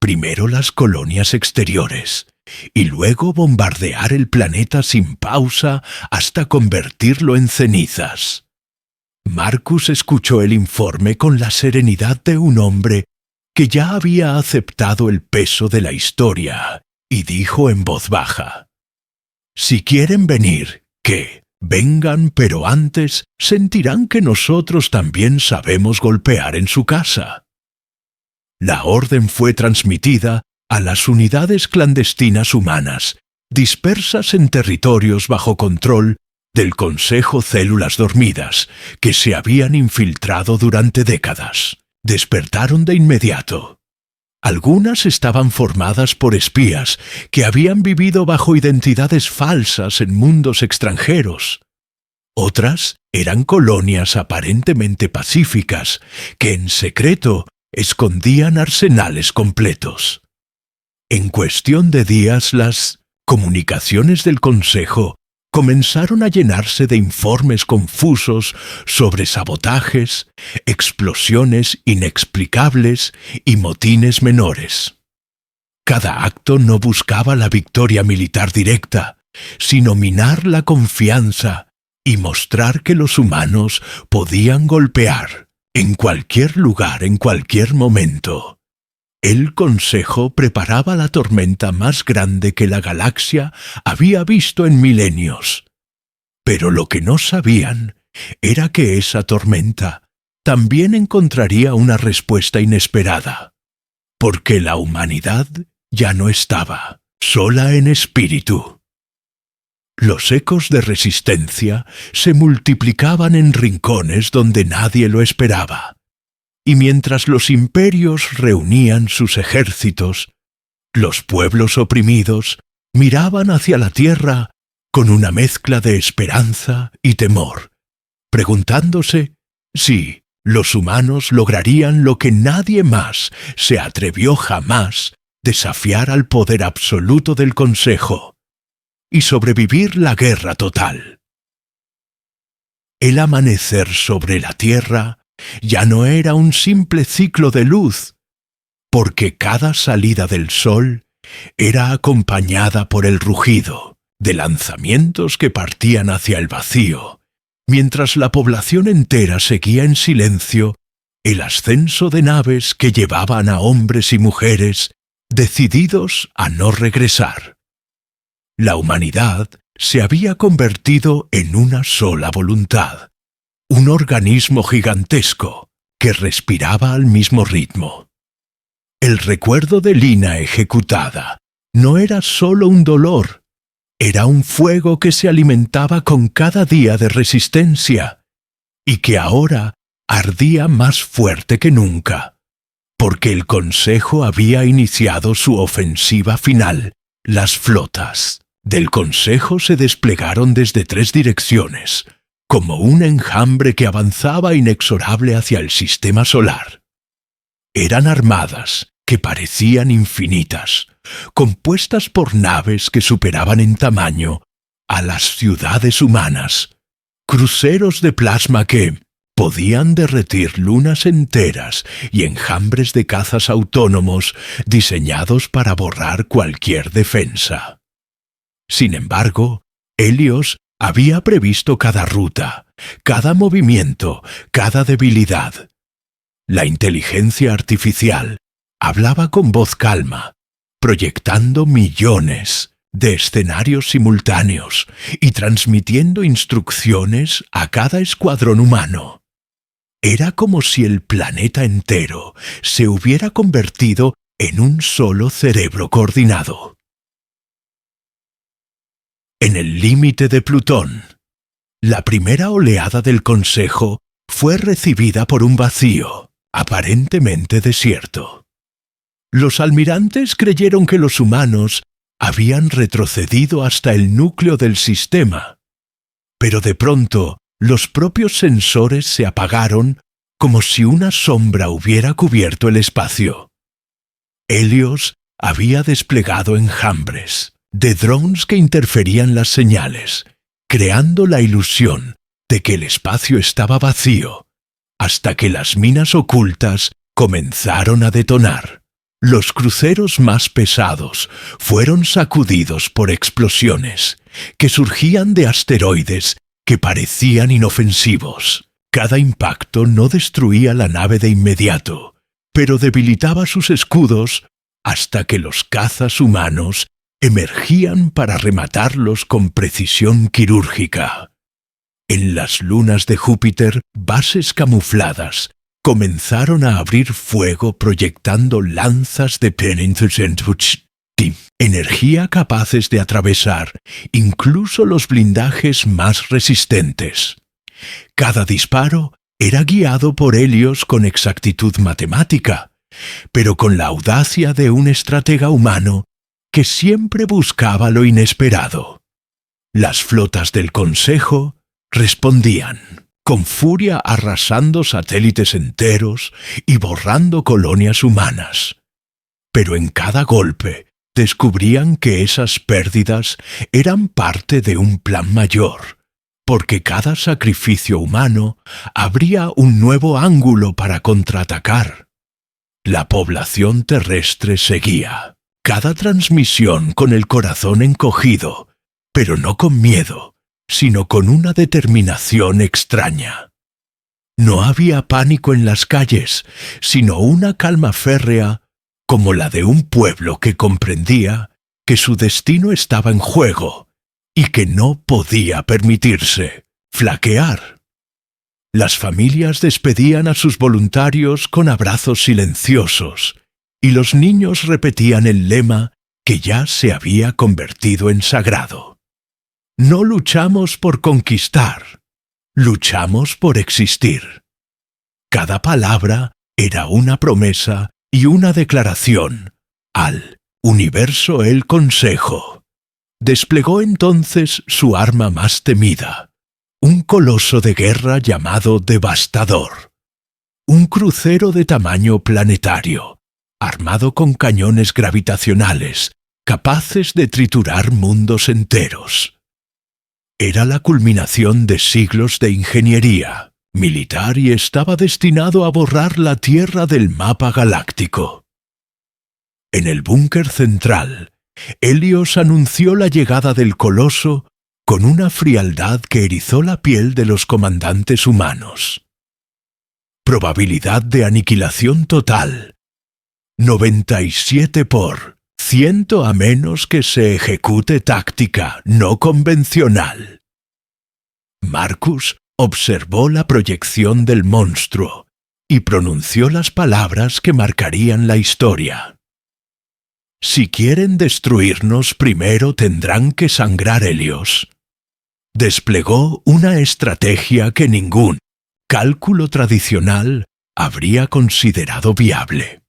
primero las colonias exteriores y luego bombardear el planeta sin pausa hasta convertirlo en cenizas. Marcus escuchó el informe con la serenidad de un hombre que ya había aceptado el peso de la historia y dijo en voz baja: «Si quieren venir, que vengan, pero antes sentirán que nosotros también sabemos golpear en su casa». La orden fue transmitida a las unidades clandestinas humanas, dispersas en territorios bajo control del Consejo Células Dormidas, que se habían infiltrado durante décadas. Despertaron de inmediato. Algunas estaban formadas por espías que habían vivido bajo identidades falsas en mundos extranjeros. Otras eran colonias aparentemente pacíficas que en secreto escondían arsenales completos. En cuestión de días, las comunicaciones del Consejo comenzaron a llenarse de informes confusos sobre sabotajes, explosiones inexplicables y motines menores. Cada acto no buscaba la victoria militar directa, sino minar la confianza y mostrar que los humanos podían golpear en cualquier lugar, en cualquier momento. El Consejo preparaba la tormenta más grande que la galaxia había visto en milenios. Pero lo que no sabían era que esa tormenta también encontraría una respuesta inesperada, porque la humanidad ya no estaba sola en espíritu. Los ecos de resistencia se multiplicaban en rincones donde nadie lo esperaba. Y mientras los imperios reunían sus ejércitos, los pueblos oprimidos miraban hacia la tierra con una mezcla de esperanza y temor, preguntándose si los humanos lograrían lo que nadie más se atrevió jamás: desafiar al poder absoluto del Consejo y sobrevivir la guerra total. El amanecer sobre la tierra ya no era un simple ciclo de luz, porque cada salida del sol era acompañada por el rugido de lanzamientos que partían hacia el vacío, mientras la población entera seguía en silencio el ascenso de naves que llevaban a hombres y mujeres decididos a no regresar. La humanidad se había convertido en una sola voluntad, un organismo gigantesco que respiraba al mismo ritmo. El recuerdo de Lina ejecutada no era solo un dolor, era un fuego que se alimentaba con cada día de resistencia y que ahora ardía más fuerte que nunca, porque el Consejo había iniciado su ofensiva final. Las flotas del Consejo se desplegaron desde 3 direcciones, como un enjambre que avanzaba inexorable hacia el sistema solar. Eran armadas que parecían infinitas, compuestas por naves que superaban en tamaño a las ciudades humanas, cruceros de plasma que podían derretir lunas enteras y enjambres de cazas autónomos diseñados para borrar cualquier defensa. Sin embargo, Helios había previsto cada ruta, cada movimiento, cada debilidad. La inteligencia artificial hablaba con voz calma, proyectando millones de escenarios simultáneos y transmitiendo instrucciones a cada escuadrón humano. Era como si el planeta entero se hubiera convertido en un solo cerebro coordinado. en el límite de Plutón. La primera oleada del Consejo fue recibida por un vacío, aparentemente desierto. Los almirantes creyeron que los humanos habían retrocedido hasta el núcleo del sistema, pero de pronto los propios sensores se apagaron como si una sombra hubiera cubierto el espacio. Helios había desplegado enjambres de drones que interferían las señales, creando la ilusión de que el espacio estaba vacío, hasta que las minas ocultas comenzaron a detonar. Los cruceros más pesados fueron sacudidos por explosiones que surgían de asteroides que parecían inofensivos. Cada impacto no destruía la nave de inmediato, pero debilitaba sus escudos hasta que los cazas humanos emergían para rematarlos con precisión quirúrgica. En las lunas de Júpiter, bases camufladas comenzaron a abrir fuego proyectando lanzas de energía capaces de atravesar incluso los blindajes más resistentes. Cada disparo era guiado por Helios con exactitud matemática, pero con la audacia de un estratega humano que siempre buscaba lo inesperado. Las flotas del Consejo respondían, con furia arrasando satélites enteros y borrando colonias humanas. Pero en cada golpe descubrían que esas pérdidas eran parte de un plan mayor, porque cada sacrificio humano abría un nuevo ángulo para contraatacar. La población terrestre seguía, cada transmisión con el corazón encogido, pero no con miedo, sino con una determinación extraña. No había pánico en las calles, sino una calma férrea como la de un pueblo que comprendía que su destino estaba en juego y que no podía permitirse flaquear. Las familias despedían a sus voluntarios con abrazos silenciosos y los niños repetían el lema que ya se había convertido en sagrado. No luchamos por conquistar, luchamos por existir. Cada palabra era una promesa y una declaración al universo. El Consejo desplegó entonces su arma más temida, un coloso de guerra llamado Devastador, un crucero de tamaño planetario, armado con cañones gravitacionales, capaces de triturar mundos enteros. Era la culminación de siglos de ingeniería militar y estaba destinado a borrar la Tierra del mapa galáctico. En el búnker central, Helios anunció la llegada del coloso con una frialdad que erizó la piel de los comandantes humanos. Probabilidad de aniquilación total: 97% a menos que se ejecute táctica no convencional. Marcus observó la proyección del monstruo y pronunció las palabras que marcarían la historia. Si quieren destruirnos, primero tendrán que sangrar Helios. Desplegó una estrategia que ningún cálculo tradicional habría considerado viable.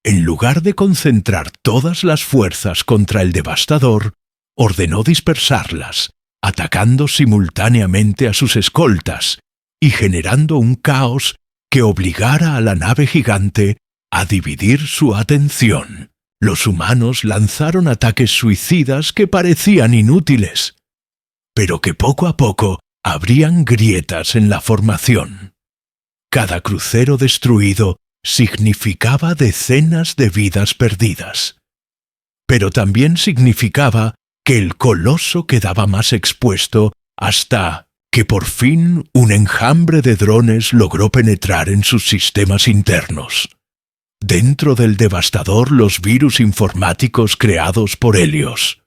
En lugar de concentrar todas las fuerzas contra el Devastador, ordenó dispersarlas, atacando simultáneamente a sus escoltas y generando un caos que obligara a la nave gigante a dividir su atención. Los humanos lanzaron ataques suicidas que parecían inútiles, pero que poco a poco abrían grietas en la formación. Cada crucero destruido significaba decenas de vidas perdidas, pero también significaba que el coloso quedaba más expuesto hasta que por fin un enjambre de drones logró penetrar en sus sistemas internos. Dentro del Devastador, los virus informáticos creados por Helios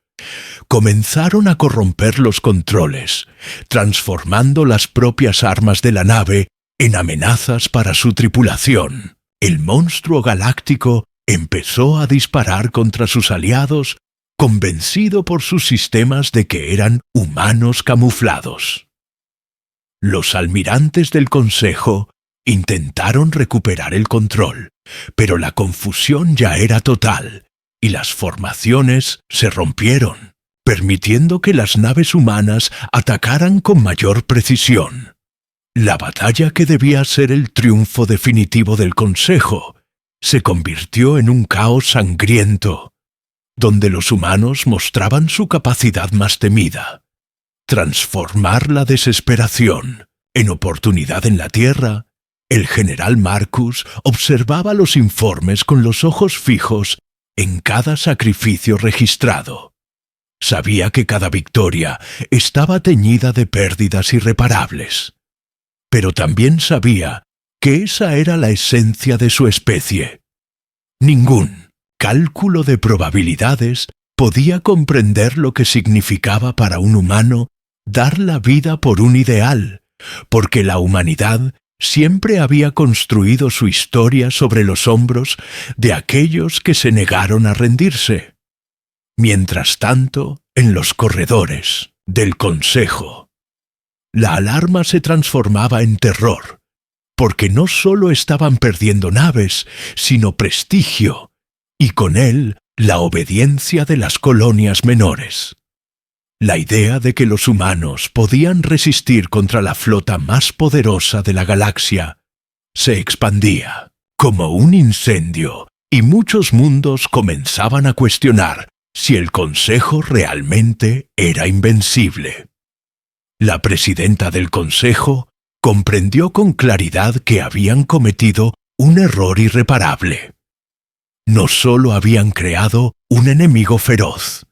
comenzaron a corromper los controles, transformando las propias armas de la nave en amenazas para su tripulación. El monstruo galáctico empezó a disparar contra sus aliados convencido por sus sistemas de que eran humanos camuflados. Los almirantes del Consejo intentaron recuperar el control, pero la confusión ya era total y las formaciones se rompieron, permitiendo que las naves humanas atacaran con mayor precisión. La batalla que debía ser el triunfo definitivo del Consejo se convirtió en un caos sangriento, donde los humanos mostraban su capacidad más temida: transformar la desesperación en oportunidad en la Tierra. El general Marcus observaba los informes con los ojos fijos en cada sacrificio registrado. Sabía que cada victoria estaba teñida de pérdidas irreparables, pero también sabía que esa era la esencia de su especie. Ningún cálculo de probabilidades podía comprender lo que significaba para un humano dar la vida por un ideal, porque la humanidad siempre había construido su historia sobre los hombros de aquellos que se negaron a rendirse. Mientras tanto, en los corredores del Consejo, la alarma se transformaba en terror, porque no solo estaban perdiendo naves, sino prestigio, y con él la obediencia de las colonias menores. La idea de que los humanos podían resistir contra la flota más poderosa de la galaxia se expandía como un incendio, y muchos mundos comenzaban a cuestionar si el Consejo realmente era invencible. La presidenta del Consejo comprendió con claridad que habían cometido un error irreparable. No solo habían creado un enemigo feroz,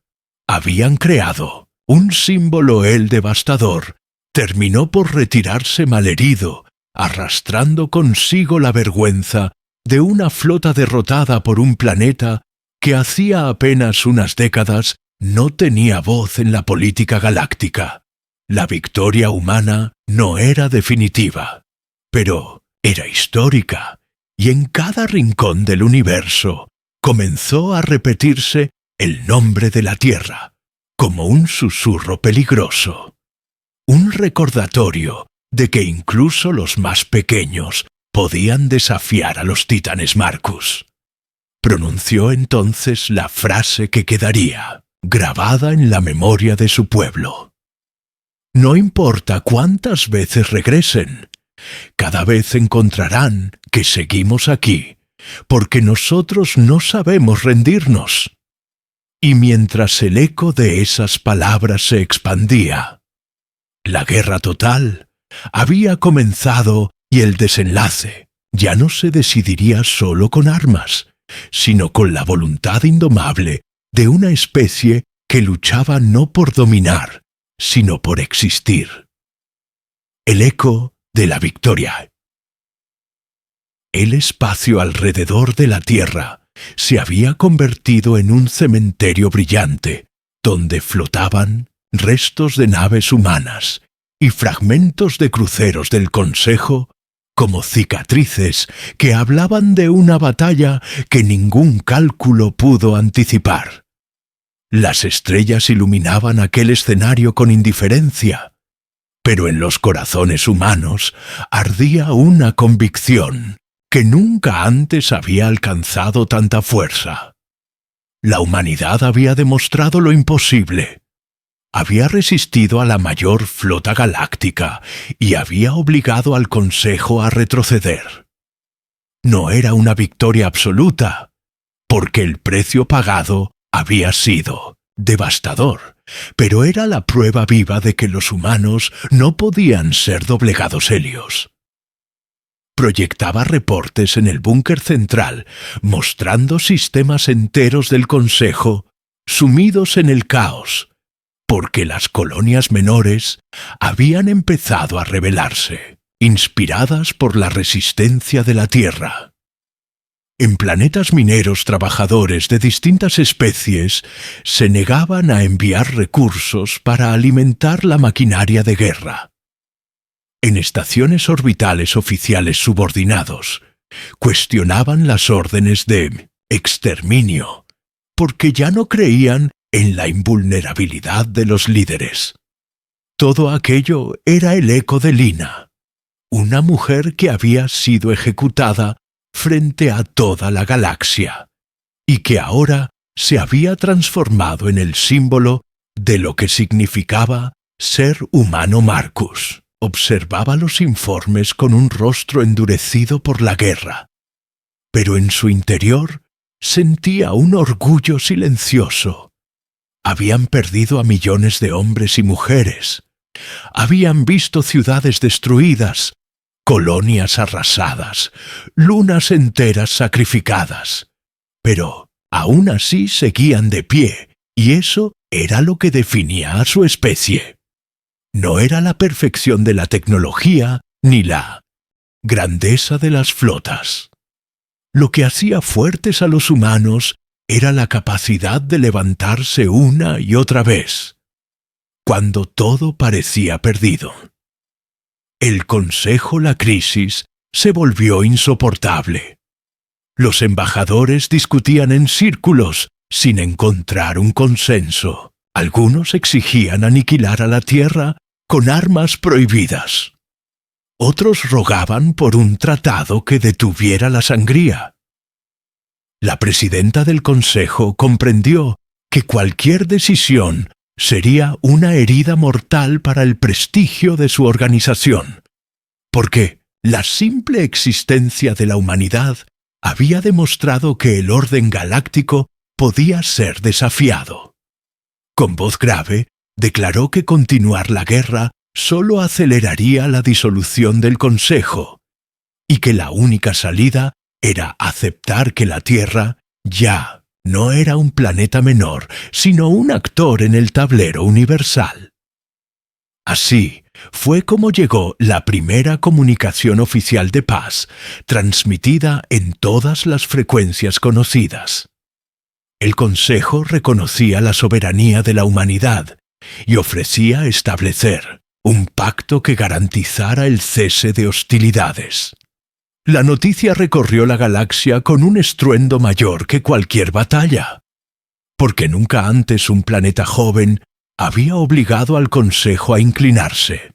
habían creado un símbolo. El devastador terminó por retirarse malherido, arrastrando consigo la vergüenza de una flota derrotada por un planeta que hacía apenas unas décadas no tenía voz en la política galáctica. La victoria humana no era definitiva, pero era histórica, y en cada rincón del universo comenzó a repetirse el nombre de la Tierra, como un susurro peligroso, un recordatorio de que incluso los más pequeños podían desafiar a los titanes Marcus. Pronunció entonces la frase que quedaría grabada en la memoria de su pueblo: no importa cuántas veces regresen, cada vez encontrarán que seguimos aquí, porque nosotros no sabemos rendirnos. Y mientras el eco de esas palabras se expandía, la guerra total había comenzado, y el desenlace ya no se decidiría solo con armas, sino con la voluntad indomable de una especie que luchaba no por dominar, sino por existir. El eco de la victoria. El espacio alrededor de la Tierra se había convertido en un cementerio brillante, donde flotaban restos de naves humanas y fragmentos de cruceros del Consejo, como cicatrices que hablaban de una batalla que ningún cálculo pudo anticipar. Las estrellas iluminaban aquel escenario con indiferencia, pero en los corazones humanos ardía una convicción que nunca antes había alcanzado tanta fuerza. La humanidad había demostrado lo imposible. Había resistido a la mayor flota galáctica y había obligado al Consejo a retroceder. No era una victoria absoluta, porque el precio pagado había sido devastador, pero era la prueba viva de que los humanos no podían ser doblegados. Helios proyectaba reportes en el búnker central, mostrando sistemas enteros del Consejo sumidos en el caos, porque las colonias menores habían empezado a rebelarse, inspiradas por la resistencia de la Tierra. En planetas mineros, trabajadores de distintas especies se negaban a enviar recursos para alimentar la maquinaria de guerra. En estaciones orbitales oficiales subordinados, cuestionaban las órdenes de exterminio, porque ya no creían en la invulnerabilidad de los líderes. Todo aquello era el eco de Lina, una mujer que había sido ejecutada frente a toda la galaxia y que ahora se había transformado en el símbolo de lo que significaba ser humano. Marcus observaba los informes con un rostro endurecido por la guerra, pero en su interior sentía un orgullo silencioso. Habían perdido a millones de hombres y mujeres. Habían visto ciudades destruidas, colonias arrasadas, lunas enteras sacrificadas. Pero aún así seguían de pie, y eso era lo que definía a su especie. No era la perfección de la tecnología ni la grandeza de las flotas. Lo que hacía fuertes a los humanos era la capacidad de levantarse una y otra vez, cuando todo parecía perdido. El Consejo, la crisis, se volvió insoportable. Los embajadores discutían en círculos sin encontrar un consenso. Algunos exigían aniquilar a la Tierra con armas prohibidas. Otros rogaban por un tratado que detuviera la sangría. La presidenta del Consejo comprendió que cualquier decisión sería una herida mortal para el prestigio de su organización, porque la simple existencia de la humanidad había demostrado que el orden galáctico podía ser desafiado. Con voz grave, declaró que continuar la guerra solo aceleraría la disolución del Consejo, y que la única salida era aceptar que la Tierra ya no era un planeta menor, sino un actor en el tablero universal. Así fue como llegó la primera comunicación oficial de paz, transmitida en todas las frecuencias conocidas. El Consejo reconocía la soberanía de la humanidad y ofrecía establecer un pacto que garantizara el cese de hostilidades. La noticia recorrió la galaxia con un estruendo mayor que cualquier batalla, porque nunca antes un planeta joven había obligado al Consejo a inclinarse.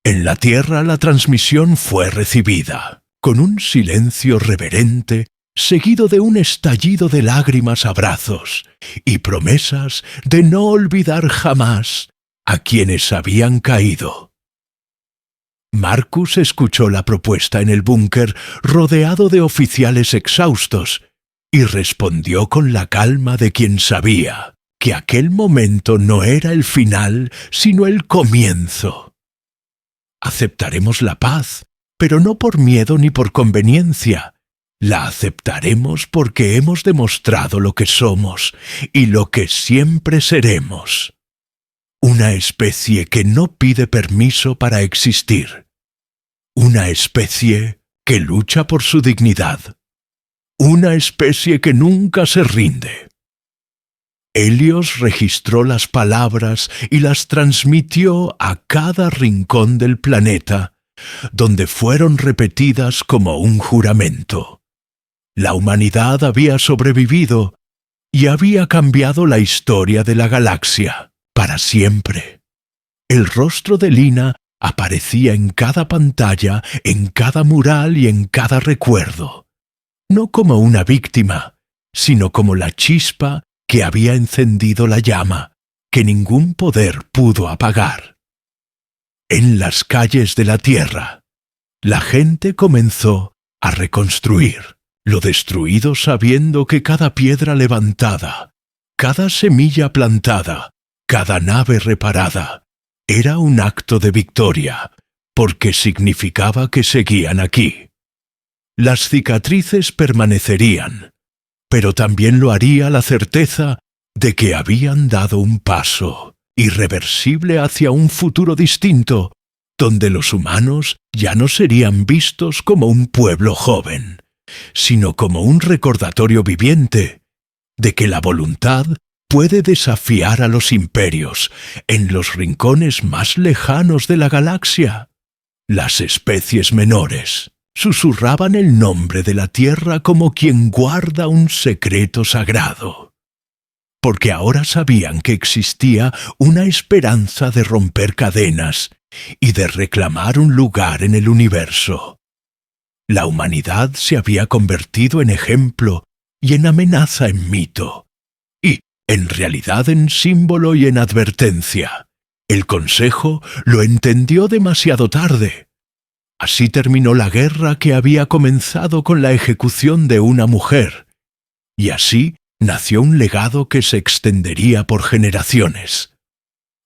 En la Tierra la transmisión fue recibida con un silencio reverente, seguido de un estallido de lágrimas, abrazos y promesas de no olvidar jamás a quienes habían caído. Marcus escuchó la propuesta en el búnker rodeado de oficiales exhaustos y respondió con la calma de quien sabía que aquel momento no era el final, sino el comienzo. Aceptaremos la paz, pero no por miedo ni por conveniencia. La aceptaremos porque hemos demostrado lo que somos y lo que siempre seremos. Una especie que no pide permiso para existir. Una especie que lucha por su dignidad. Una especie que nunca se rinde. Helios registró las palabras y las transmitió a cada rincón del planeta, donde fueron repetidas como un juramento. La humanidad había sobrevivido y había cambiado la historia de la galaxia para siempre. El rostro de Lina aparecía en cada pantalla, en cada mural y en cada recuerdo, no como una víctima, sino como la chispa que había encendido la llama, que ningún poder pudo apagar. En las calles de la Tierra, la gente comenzó a reconstruir lo destruido, sabiendo que cada piedra levantada, cada semilla plantada, cada nave reparada, era un acto de victoria, porque significaba que seguían aquí. Las cicatrices permanecerían, pero también lo haría la certeza de que habían dado un paso irreversible hacia un futuro distinto, donde los humanos ya no serían vistos como un pueblo joven, sino como un recordatorio viviente de que la voluntad puede desafiar a los imperios en los rincones más lejanos de la galaxia. Las especies menores susurraban el nombre de la Tierra como quien guarda un secreto sagrado. porque ahora sabían que existía una esperanza de romper cadenas y de reclamar un lugar en el universo. La humanidad se había convertido en ejemplo y en amenaza en mito, y en realidad en símbolo y en advertencia. El Consejo lo entendió demasiado tarde. Así terminó la guerra que había comenzado con la ejecución de una mujer, y así nació un legado que se extendería por generaciones.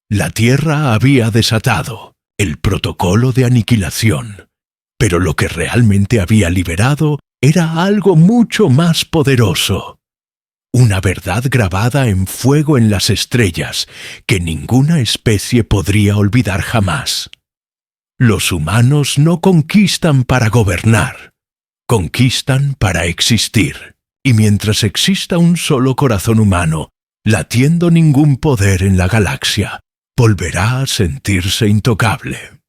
La Tierra había desatado el protocolo de aniquilación, pero lo que realmente había liberado era algo mucho más poderoso. Una verdad grabada en fuego en las estrellas que ninguna especie podría olvidar jamás. Los humanos no conquistan para gobernar, conquistan para existir. Y mientras exista un solo corazón humano, latiendo ningún poder en la galaxia, volverá a sentirse intocable.